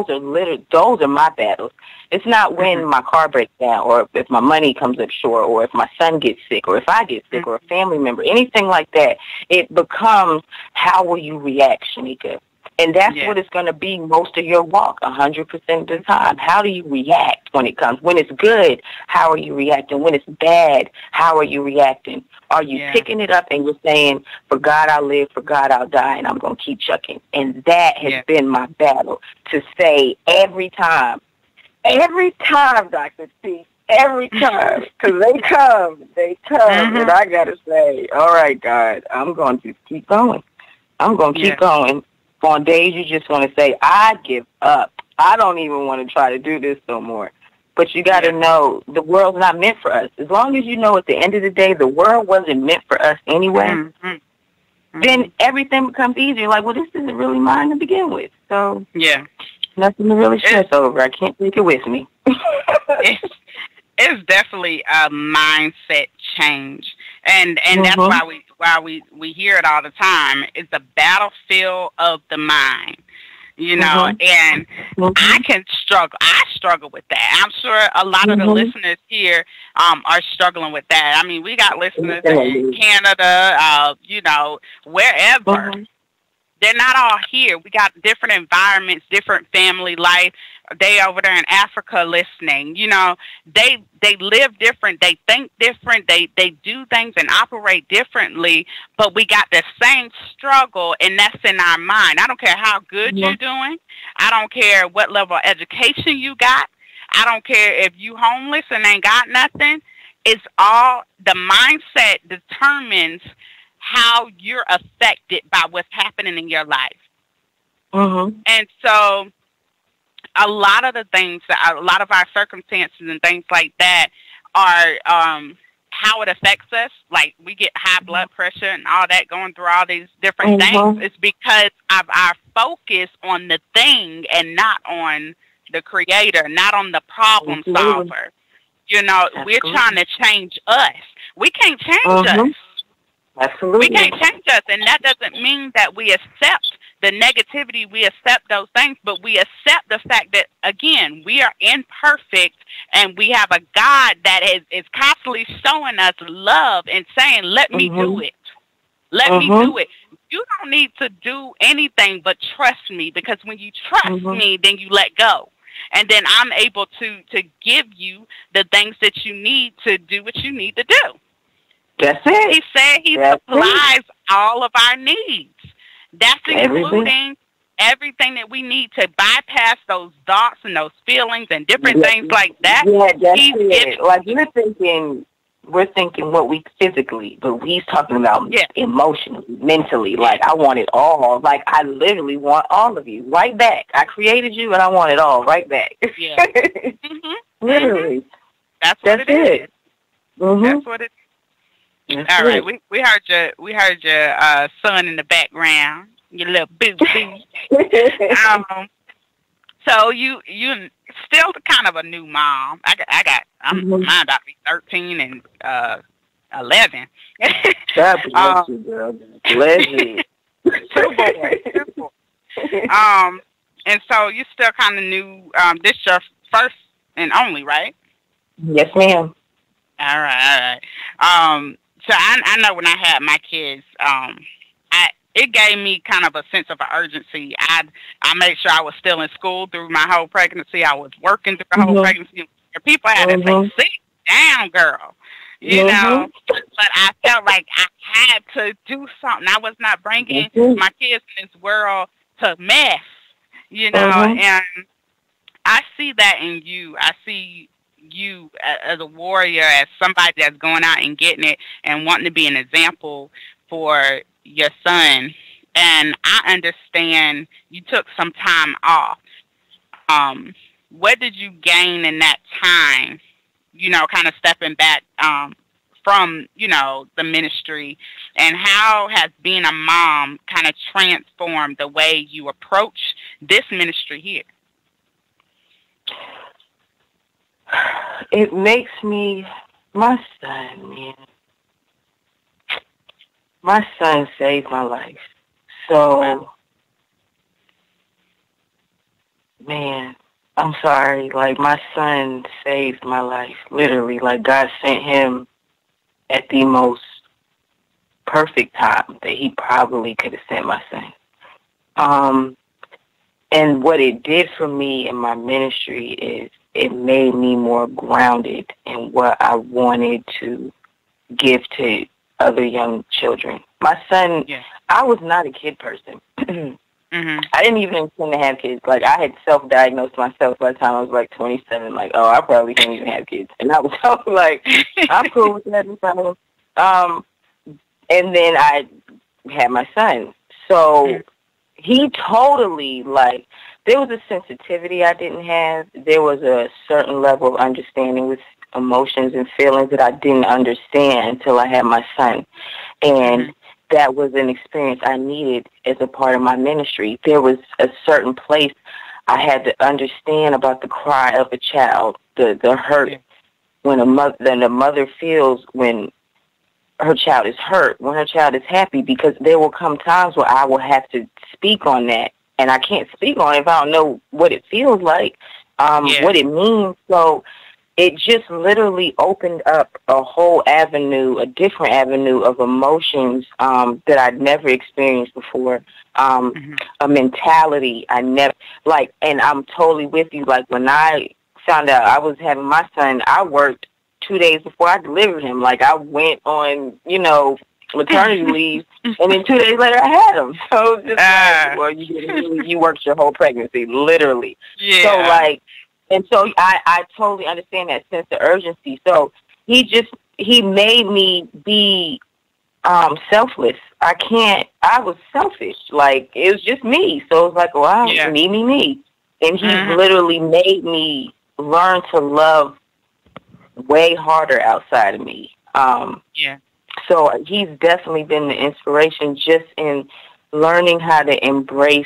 are my battles. It's not when my car breaks down, or if my money comes up short, or if my son gets sick, or if I get sick, or a family member, anything like that. It becomes, how will you react, Shanika? And that's what it's going to be most of your walk, 100% of the time. How do you react when it comes? When it's good, how are you reacting? When it's bad, how are you reacting? Are you picking it up and you're saying, for God I'll live, for God I'll die, and I'm going to keep chucking? And that has been my battle, to say every time, Dr. T, every time, because they come, and I got to say, all right, God, I'm going to keep going. I'm going to keep going. On days you just want to say, I give up. I don't even want to try to do this no more. But you got to know the world's not meant for us. As long as you know at the end of the day the world wasn't meant for us anyway, then everything becomes easier. Like, well, this isn't really mine to begin with. So nothing to really stress over. I can't take it with me. It's definitely a mindset change. And that's why we hear it all the time. It's the battlefield of the mind, and I can struggle. I struggle with that. I'm sure a lot of the listeners here are struggling with that. I mean, we got listeners in Canada, wherever. They're not all here. We got different environments, different family life. They over there in Africa listening. They live different. They think different. They do things and operate differently. But we got the same struggle, and that's in our mind. I don't care how good you're doing. I don't care what level of education you got. I don't care if you homeless and ain't got nothing. It's all the mindset determines how you're affected by what's happening in your life. And so a lot of the things, a lot of our circumstances and things like that are how it affects us. Like, we get high blood pressure and all that, going through all these different things. It's because of our focus on the thing and not on the creator, not on the problem solver. We're trying to change us. We can't change us. Absolutely. We can't change us, and that doesn't mean that we accept the negativity, we accept those things, but we accept the fact that, again, we are imperfect, and we have a God that is constantly showing us love and saying, let me do it. Let me do it. You don't need to do anything but trust me, because when you trust me, then you let go. And then I'm able to give you the things that you need to do what you need to do. That's it. He said he supplies all of our needs. That's including everything that we need to bypass those thoughts and those feelings and different things like that. Yeah, that's it. Like, we're thinking what we physically, but he's talking about emotionally, mentally. Like, I want it all. Like, I literally want all of you right back. I created you, and I want it all right back. Yeah. Literally. That's what it is. That's what it is. That's all right, it. we heard your son in the background, your little boo-boo. So you still kind of a new mom. I'm mine about to be 13 and 11. God bless you, girl. Bless you. Two boys. And so you still kind of new. This your first and only, right? Yes, ma'am. All right. So I know when I had my kids, it gave me kind of a sense of urgency. I made sure I was still in school through my whole pregnancy. I was working through the whole pregnancy. People had to say, sit down, girl. You know, but I felt like I had to do something. I was not bringing my kids in this world to mess, you know, and I see that in you. I see you as a warrior, as somebody that's going out and getting it and wanting to be an example for your son. And I understand you took some time off. What did you gain in that time, you know, kind of stepping back from, you know, the ministry, and how has being a mom kind of transformed the way you approach this ministry here? It makes me, my son, man. My son saved my life. So, man, I'm sorry. Like, my son saved my life. Literally, like, God sent him at the most perfect time that he probably could have sent my son. And what it did for me in my ministry is it made me more grounded in what I wanted to give to other young children. My son, I was not a kid person. I didn't even intend to have kids. Like, I had self-diagnosed myself by the time I was like 27. Like, oh, I probably can't even have kids. And I was like, I'm cool with that. And then I had my son. So he totally, like, there was a sensitivity I didn't have. There was a certain level of understanding with emotions and feelings that I didn't understand until I had my son. And that was an experience I needed as a part of my ministry. There was a certain place I had to understand about the cry of a child, the hurt when a mother feels when her child is hurt, when her child is happy, because there will come times where I will have to speak on that, and I can't speak on it if I don't know what it feels like, what it means. So it just literally opened up a whole avenue, a different avenue of emotions that I'd never experienced before, a mentality I never, like, and I'm totally with you. Like, when I found out I was having my son, I worked 2 days before I delivered him. Like, I went on, you know, maternity leave, and then 2 days later I had him. So just like, well, you worked your whole pregnancy, literally. So, like, and so I totally understand that sense of urgency. So he made me be selfless. I was selfish. Like, it was just me. So it was like, well, me. And he literally made me learn to love way harder outside of me. So he's definitely been the inspiration just in learning how to embrace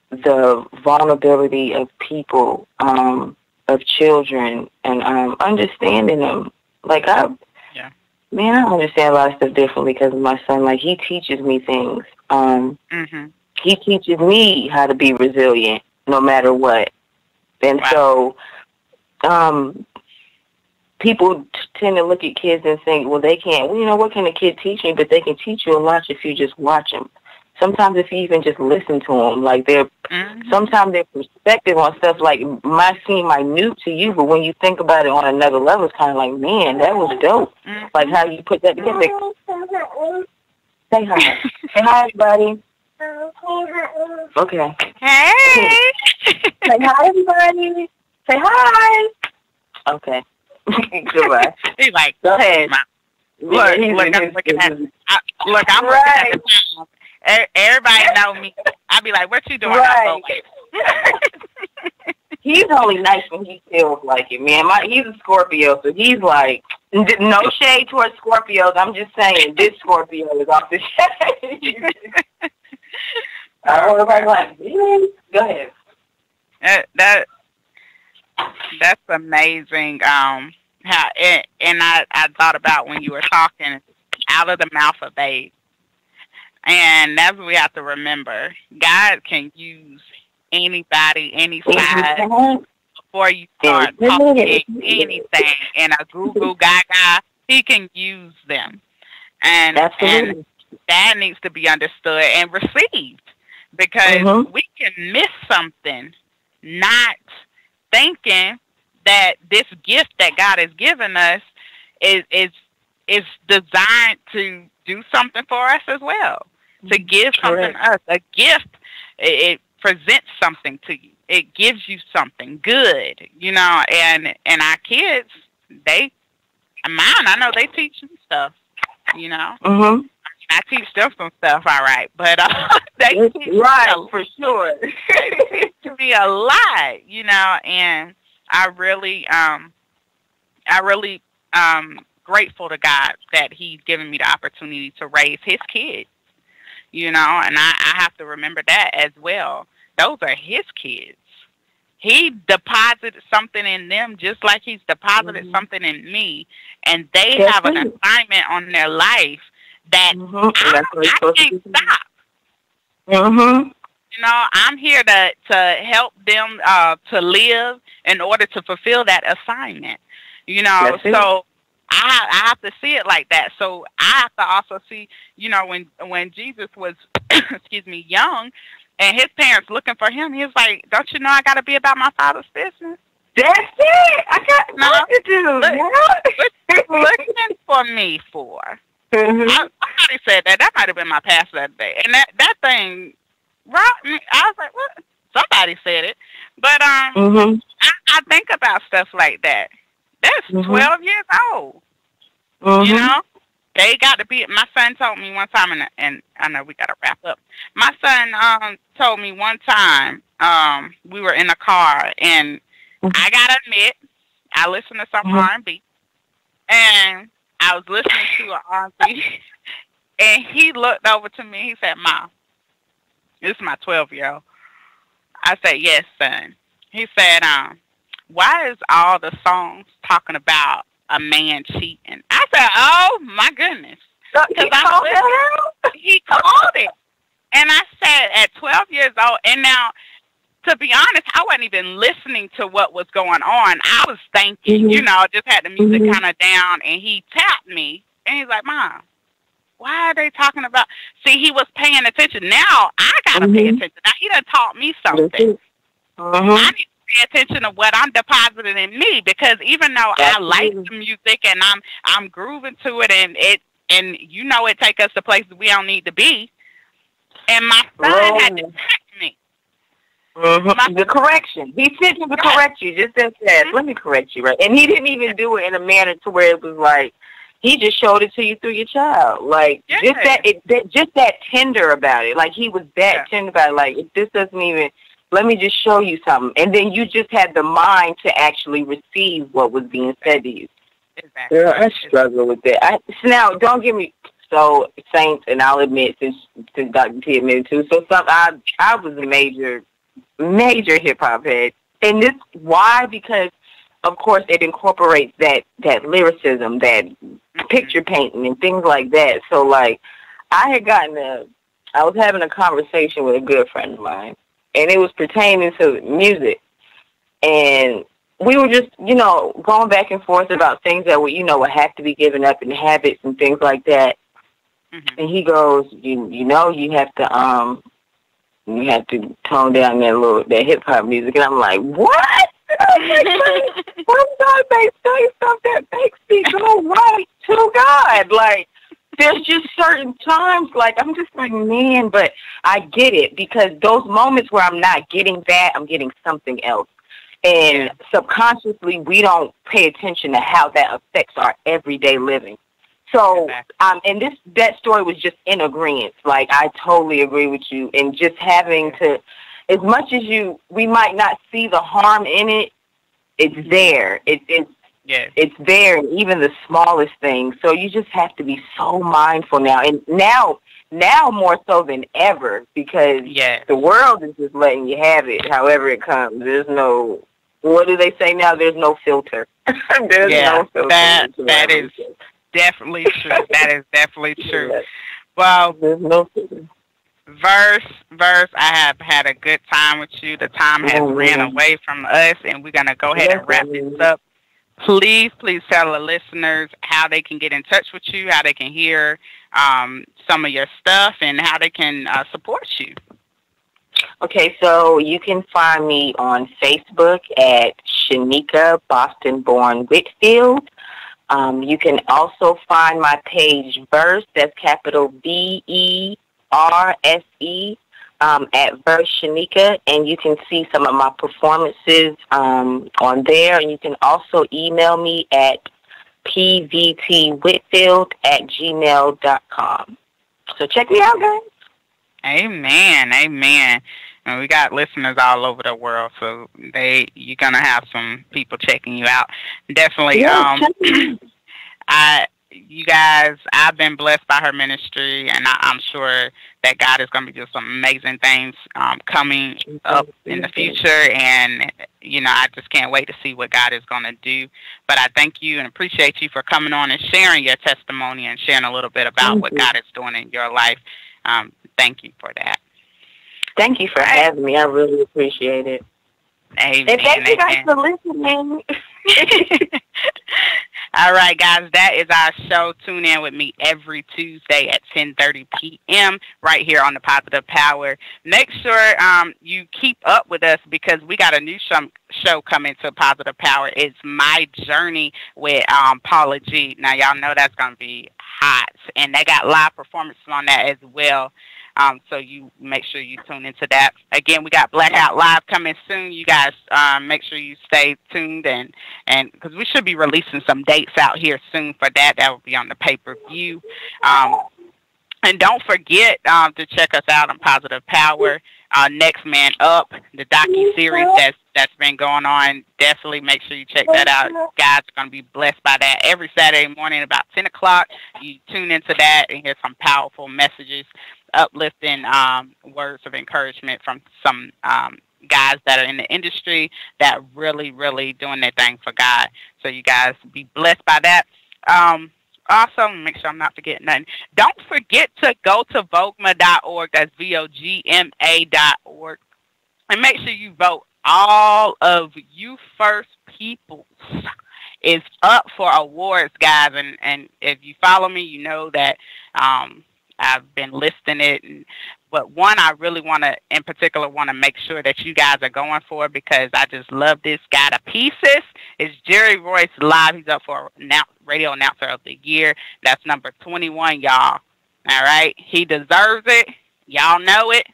the vulnerability of people, of children, and understanding them. Like, I understand a lot of stuff differently because of my son. Like, he teaches me things. he teaches me how to be resilient no matter what. And so people tend to look at kids and think, well, they can't, well, you know, what can a kid teach me? But they can teach you a lot if you just watch them. Sometimes if you even just listen to them, like sometimes their perspective on stuff like might seem minute to you, but when you think about it on another level, it's kind of like, man, that was dope. Like how you put that together. Say hi. Say hi, everybody. Okay. Hey. Say hi, everybody. Say hi. Okay. Goodbye. He's like, go ahead. Look, I'm looking at the time. Everybody know me. I be like, what you doing? Right. He's only nice when he feels like it, man. He's a Scorpio, so he's like, no shade towards Scorpios. I'm just saying, this Scorpio is off the shade. Everybody like, go ahead. That's amazing. How and I thought about when you were talking, out of the mouth of babes. And that's what we have to remember. God can use anybody, any size, before you start talking anything in a Google Gaga. He can use them. And that needs to be understood and received. Because we can miss something not thinking that this gift that God has given us is designed to do something for us as well. To give something to us. A gift, it presents something to you. It gives you something good, you know, and our kids, mine, I know they teach me stuff, you know. I teach them some stuff, all right, but they teach me for sure. They teach me a lot, you know, and I really grateful to God that He's given me the opportunity to raise His kids. You know, and I have to remember that as well. Those are His kids. He deposited something in them just like He's deposited something in me. And they have an assignment on their life that I can't stop. You know, I'm here to help them to live in order to fulfill that assignment. You know, so I have to see it like that. So I have to also see, you know, when Jesus was, young, and his parents looking for him, he was like, "Don't you know I got to be about my Father's business?" That's it. I got nothing to do. What you looking for me for? Somebody said that. That might have been my pastor that day, and that thing rocked me. I was like, "What?" Somebody said it, but I think about stuff like that. That's 12 years old. You know, they got to be. My son told me one time, and I know we got to wrap up. My son told me one time we were in a car, and I gotta admit, I listened to some R&B, and I was listening to an R&B, and he looked over to me. He said, "Mom, this is my 12-year-old." I said, "Yes, son." He said, "Why is all the songs talking about a man cheating?" I said, "Oh my goodness!" He called it, and I said, at 12 years old, and now, to be honest, I wasn't even listening to what was going on. I was thinking, you know, just had the music kind of down, and he tapped me, and he's like, "Mom, why are they talking about?" See, he was paying attention. Now I gotta pay attention. Now he done taught me something. I need pay attention to what I'm depositing in me, because even though I like the music and I'm grooving to it, and you know it take us to places we don't need to be, and my son had to check me. The correction. He sent him to correct you just as fast. Let me correct you, right? And he didn't even do it in a manner to where it was like, he just showed it to you through your child. Like, just that tender about it. Like, he was that tender about it. Like, this doesn't even... Let me just show you something. And then you just had the mind to actually receive what was being said to you. Exactly. Girl, I struggle with that. Now, don't get me... So, Saints, and I'll admit, since Dr. T admitted too, so I was a major hip-hop head. And this... Why? Because, of course, it incorporates that lyricism, that picture painting, and things like that. So, like, I had gotten I was having a conversation with a good friend of mine, and it was pertaining to music. And we were just, going back and forth about things that would have to be given up, and habits and things like that. Mm-hmm. And he goes, you have to tone down that hip hop music. And I'm like, what? I'm like, what God they say stuff that makes me go right to God? Like, there's just certain times, like, I'm just like, man, but I get it, because those moments where I'm not getting that, I'm getting something else. And subconsciously, we don't pay attention to how that affects our everyday living. So, and that story was just in agreement. Like, I totally agree with you. And just having to, as much as we might not see the harm in it, it's there. It's there, and even the smallest things. So you just have to be so mindful now. And now more so than ever, because the world is just letting you have it however it comes. There's no, what do they say now? There's no filter. There's no filter. That is definitely true. That is definitely true. Yes. Well, there's no filter. Verse, I have had a good time with you. The time has ran away from us, and we're going to go ahead and wrap this up. Please tell the listeners how they can get in touch with you, how they can hear some of your stuff, and how they can support you. Okay, so you can find me on Facebook at Shanika Boston-born Whitfield. You can also find my page Verse, that's capital VERSE, at Verse Shanika, and you can see some of my performances on there. And you can also email me at pvtwhitfield@gmail.com. So check me out, guys. Amen. And we got listeners all over the world, so you're gonna have some people checking you out. Definitely. You guys, I've been blessed by her ministry, and I'm sure that God is going to be doing some amazing things coming up in the future, and, I just can't wait to see what God is going to do. But I thank you and appreciate you for coming on and sharing your testimony and sharing a little bit about what God is doing in your life. Thank you for that. Thank you for having me. I really appreciate it. Amen. And thank you guys for listening. All right, guys, that is our show. Tune in with me every Tuesday at 10:30 p.m. right here on the Positive Power. Make sure you keep up with us, because we got a new show coming to Positive Power. It's My Journey with Paula G. Now, y'all know that's going to be hot, and they got live performances on that as well. So you make sure you tune into that. Again, we got Blackout Live coming soon. You guys make sure you stay tuned, and because we should be releasing some dates out here soon for that. That will be on the pay-per-view. And don't forget to check us out on Positive Power. Next Man Up, the docu-series that's been going on. Definitely make sure you check that out. Guys are going to be blessed by that. Every Saturday morning about 10 o'clock, you tune into that and hear some powerful messages, uplifting words of encouragement from some guys that are in the industry that really, really doing their thing for God. So you guys be blessed by that. Also, make sure I'm not forgetting nothing. Don't forget to go to Vogma.org. That's VOGMA.org. And make sure you vote. All of You First Peoples is up for awards, guys. And if you follow me, you know that I've been listing it. But one I really want to make sure that you guys are going for, because I just love this guy to pieces. It's Jerry Royce Live. He's up for Radio Announcer of the Year. That's number 21, y'all. All right? He deserves it. Y'all know it.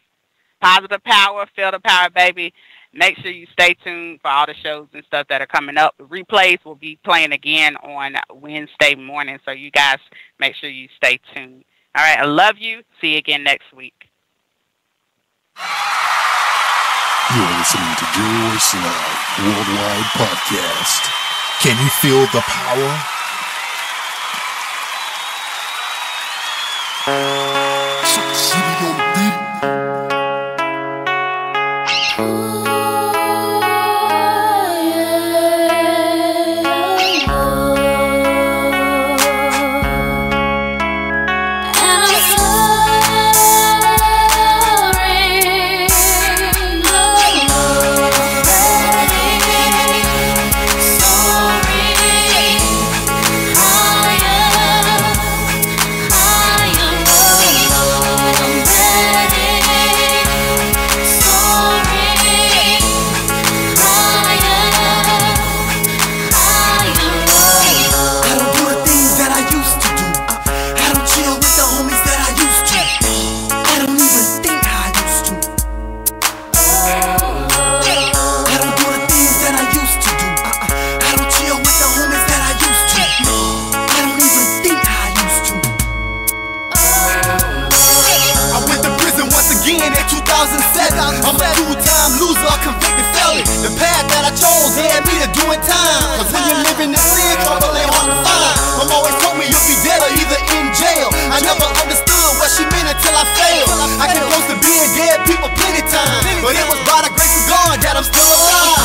Positive Power, feel the power, baby. Make sure you stay tuned for all the shows and stuff that are coming up. The replays will be playing again on Wednesday morning, so you guys make sure you stay tuned. All right, I love you. See you again next week. You're listening to Royce Live Worldwide Podcast. Can you feel the power? 2007. I'm a two-time loser, a convicted felon. The path that I chose led me to doing time. Cause when you're living in sin, trouble ain't hard to find. Mom always told me you'll be dead or either in jail. I never understood what she meant until I failed. I get close to being dead people plenty time, but it was by the grace of God that I'm still alive.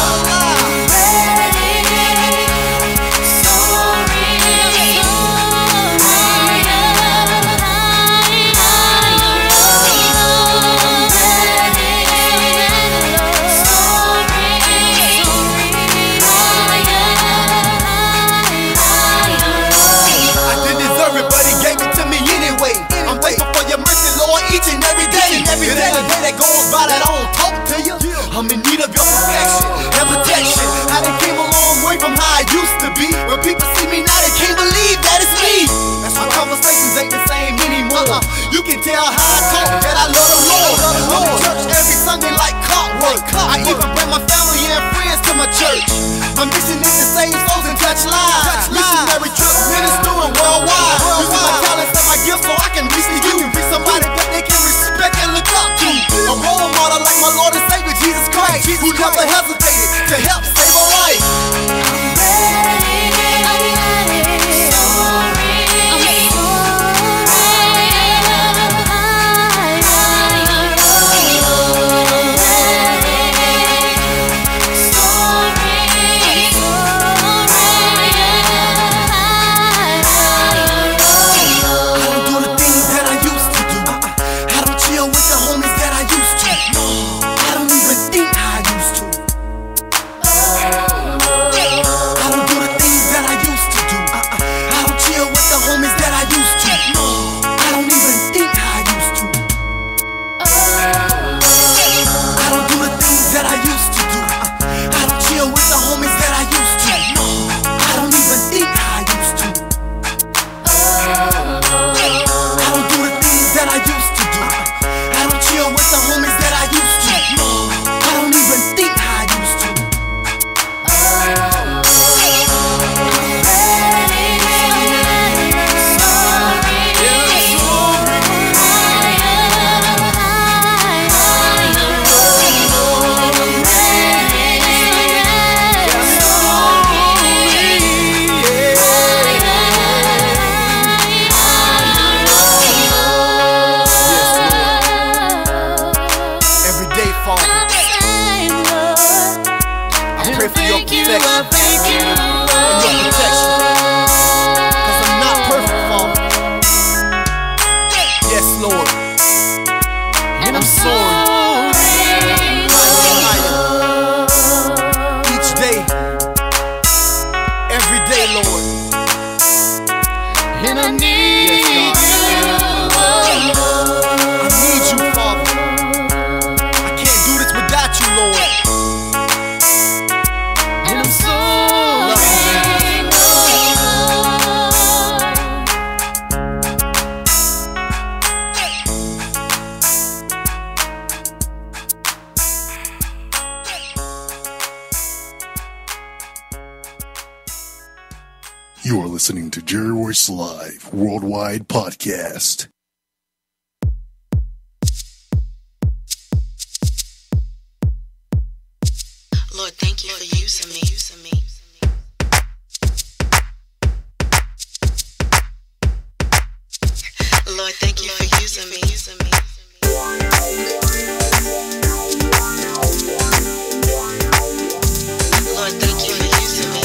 Each and every day, it ain't a day that goes by that I don't talk to you. I'm in need of your perfection and protection. I done came a long way from how I used to be. When people see me now, they can't believe that it's me. My conversations ain't the same anymore. You can tell how I talk that I love the Lord. I'm in church every Sunday like clockwork. I even bring my family and friends to my church. My mission is to save souls and touch lives. Missionary trip, ministering worldwide. Using my talents and my gifts so I can reach the youth. Somebody that they can respect and look up to. A role model like my Lord and Savior Jesus Christ, who never hesitated to help save a life. I'm ready. You're listening to Jerry Royce Live Worldwide Podcast. Lord, thank you for using me. Lord, thank you for using me. Lord, thank you for using me.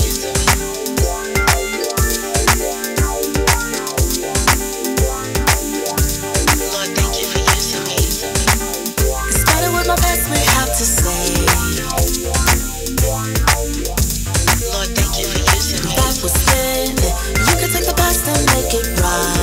Lord, thank you for using me. It started with my best we have to say. Lord, thank you for using me. That was then. You can take the past and make it right.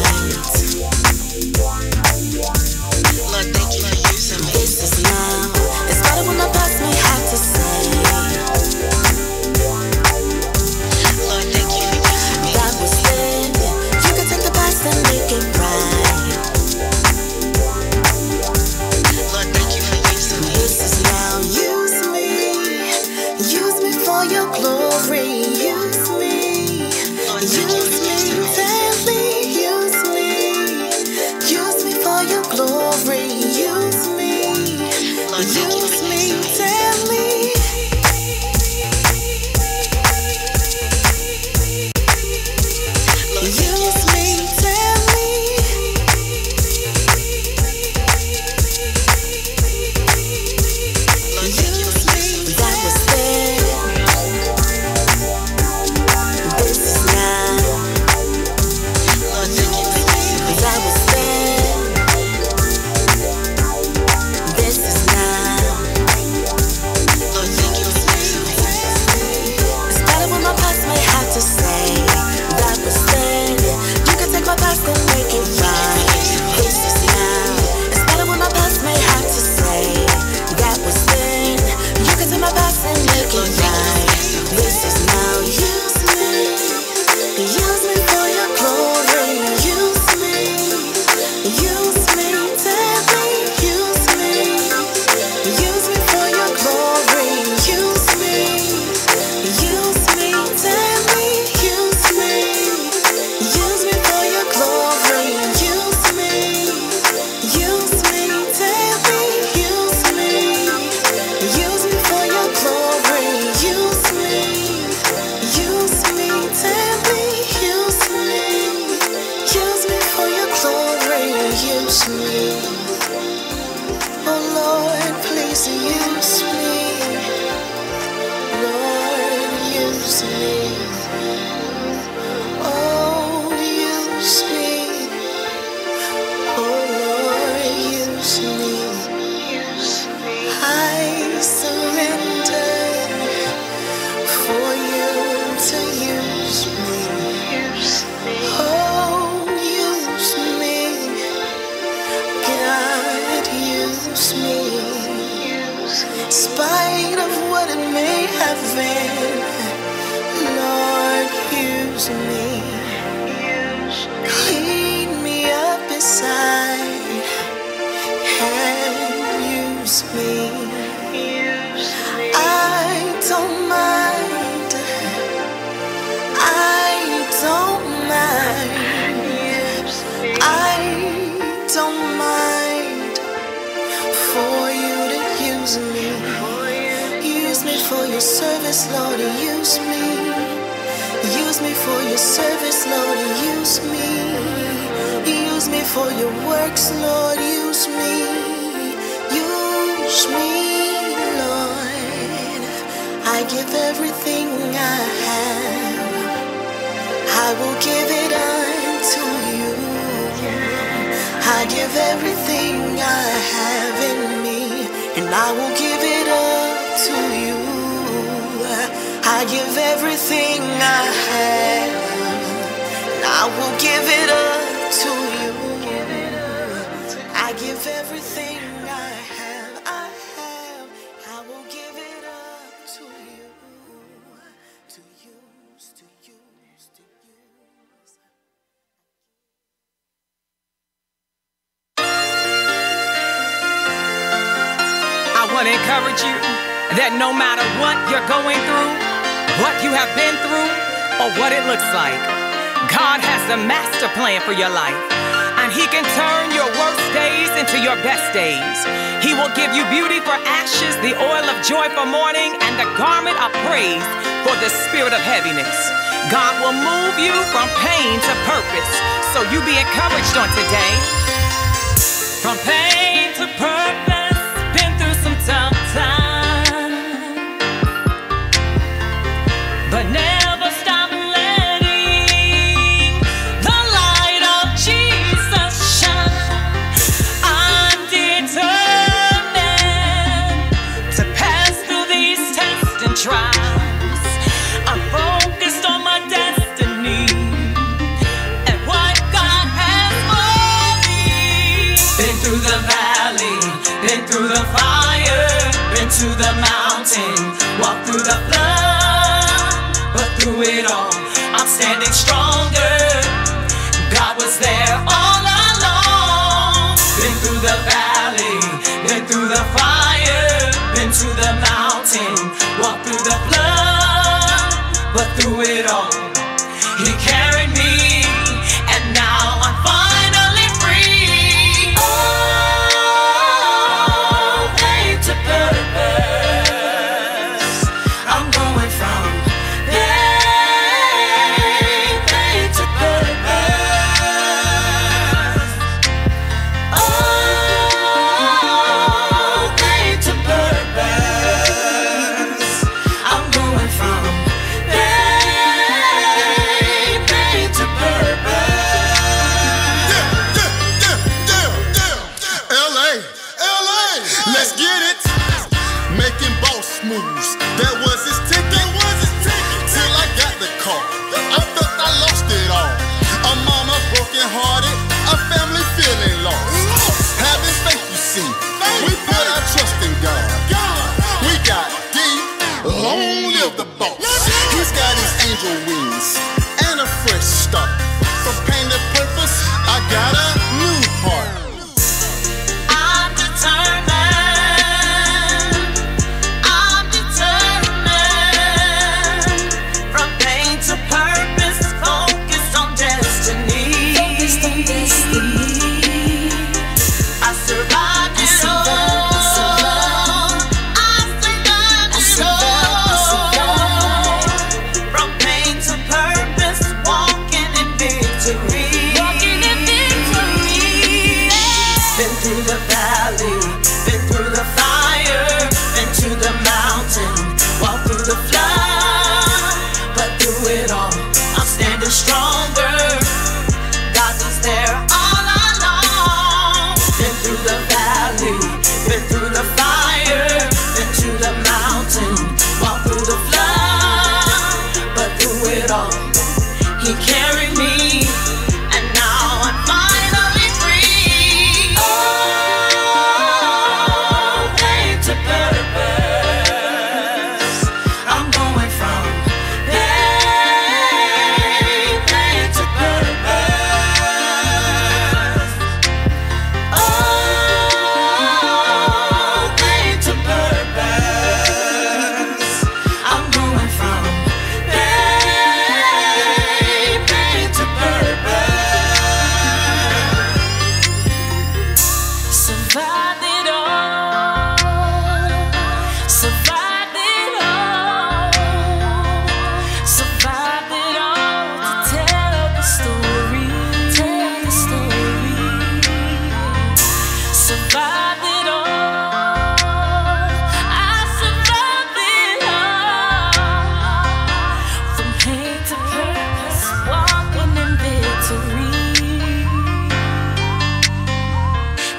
me. Oh Lord, please use me. Lord, use me. Oh, use me. Oh Lord, use me. I surrender for you to use me. Oh, use me. God, use me. In spite of what it may have been, Lord, use me. Clean me up inside and use me. I don't mind. I don't mind. I don't mind for you to use me. Use me for your service, Lord. Use me. Use me for your service, Lord. Use me. Use me for your works, Lord. Use me. Use me, Lord. I give everything I have. I will give it unto you. I give everything I have in me, and I will give it up to you. I give everything I have, and I will give it up to you. I give everything I have, I will give it up to you. To use, to use, to use. I want to encourage you that no matter what you're going through, what you have been through, or what it looks like, God has the master plan for your life. And He can turn your worst days into your best days. He will give you beauty for ashes, the oil of joy for mourning, and the garment of praise for the spirit of heaviness. God will move you from pain to purpose. So you be encouraged on today. From pain to purpose, been through some tough times, but never stop letting the light of Jesus shine. I'm determined to pass through these tests and trials. I'm focused on my destiny and what God has for me. Been through the valley, been through the fire, been to the mountain, walked through the flood, but through it all, I'm standing stronger. God was there all along. Been through the valley, been through the fire, been to the mountain, walked through the flood, but through it all, He carried me, and now I'm finally free. Oh, faith to purpose. I'm going from faith to purpose. Oh, faith to purpose. I'm going from faith to purpose. LA, let's get it. Making boss moves. That was his ticket. Till I got the call. I felt I lost it all. A mama broken hearted, a family feeling lost. Having faith, you see. We put our trust in God. We got deep. Long live the boss. He's got his angel wings and a fresh start. From pain to purpose, I got a new heart. I'm determined. From pain to purpose, focused on destiny. I survived it all. I survived it all. From pain to purpose, walking in victory.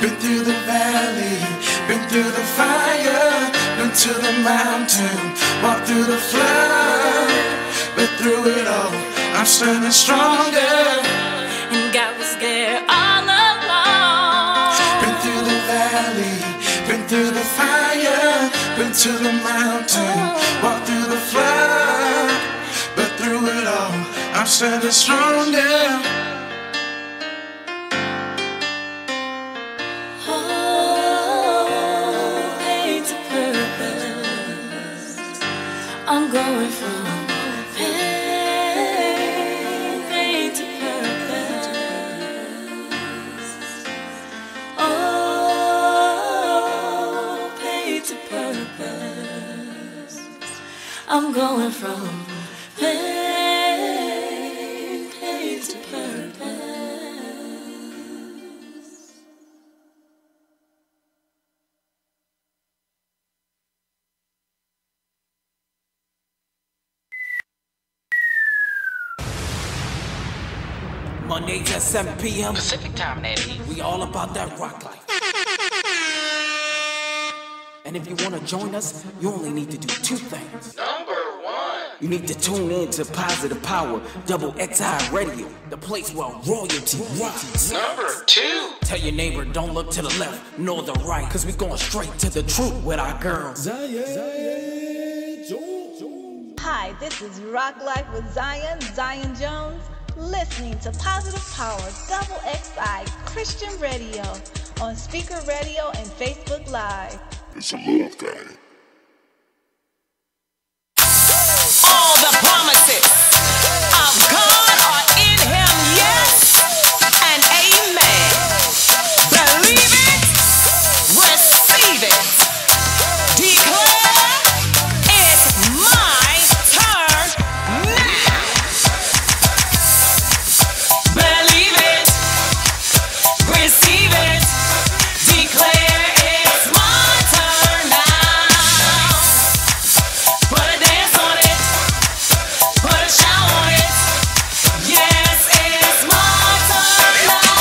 Been through the valley, been through the fire, been to the mountain, walked through the flood, but through it all, I'm standing stronger. And God was there all along. Been through the valley, been through the fire, been to the mountain, walked through the flood, but through it all, I'm standing stronger. I'm going from pain to purpose. Oh, pain to purpose. I'm going from pain to purpose. Mondays at 7 p.m. Pacific time, Eddie. We all about that rock life. And if you want to join us, you only need to do two things. Number one. You need to tune in to Positive Power, Double XI Radio, the place where royalty rocks. Number two. Tell your neighbor, don't look to the left nor the right, cause we going straight to the truth with our girls. Hi, this is Rock Life with Zion Jones, listening to Positive Power Double XI Christian Radio on Speaker Radio and Facebook Live. It's a love thing. All the promises of God are in him, yes and amen. Believe it, receive it, declare it's my turn now. Believe it, receive it, declare it's my turn now. Put a dance on it, put a shout on it. Yes, it's my turn now.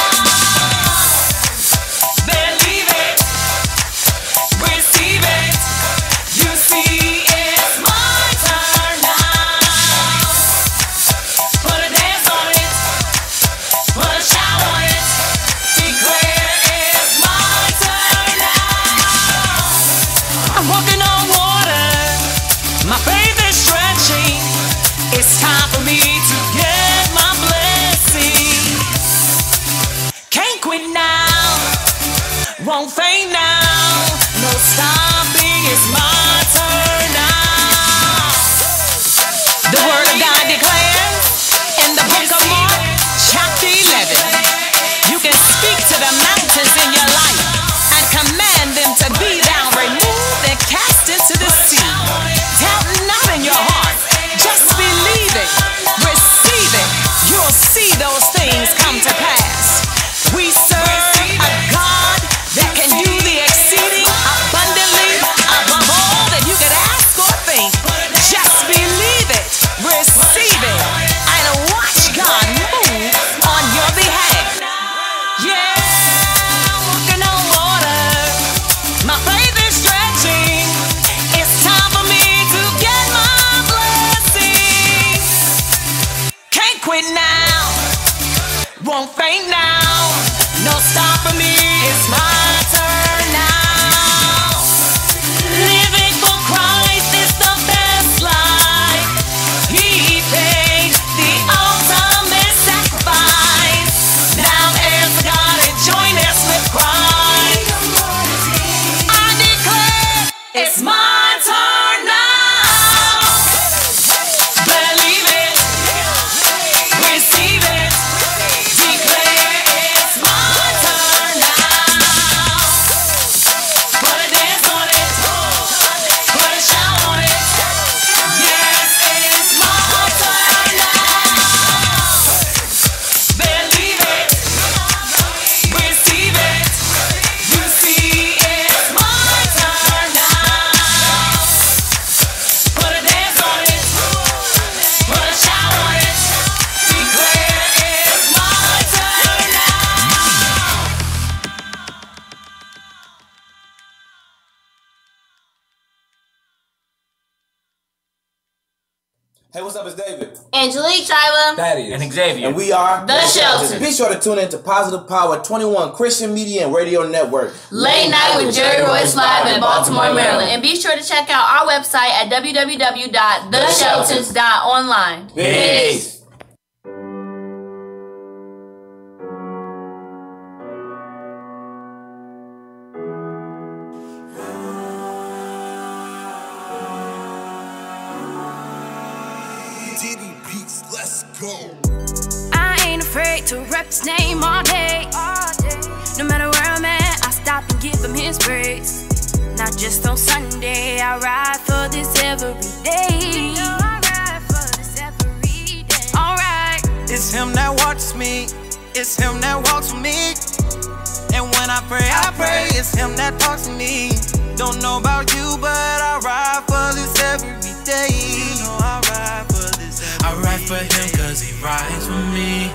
Believe it, receive it. You see, it's my turn now. Put a dance on it, put a shout on it. Declare it's my turn now. I'm walking on water. My faith is stretching. It's time for me to get my blessing. Can't quit now. Won't faint now. No stopping. It's my turn now. The word of God declares in the book of Mark, chapter 11. You can speak to the mountains in your life and command them to be thou removed and cast into the sea. Doubt not in your heart, just believe it, receive it. You'll see those things come to pass. We serve a God that can do the exceeding abundantly above all that you could ask or think. Just believe it, receive it, and watch God move on your behalf. Yeah, I'm walking on water. My faith is stretching. It's time for me to get my blessing. Can't quit now. Won't faint now. No stop for me. It's my turn now. Living for Christ is the best life. He paid the ultimate sacrifice. Now there's God and join us with Christ. I declare it's my turn now. Believe it, receive it, declare it's my turn Hey, what's up? It's David. Angelique, Shyla. Thaddeus. And Xavier. And we are The Shelter. Be sure to tune in to Positive Power 21 Christian Media and Radio Network. Late Night with Jerry Royce live in Baltimore, Maryland. And be sure to check out our website at www.theshelters.online. Peace. I ain't afraid to rep his name all day. No matter where I'm at, I stop and give him his praise. Not just on Sunday, I ride for this every day. Alright. It's him that watches me. It's him that walks with me. And when I pray, it's him that talks to me. Don't know about you, but I ride for this every day. You know I ride for this every day. I ride for him cause he rides with me.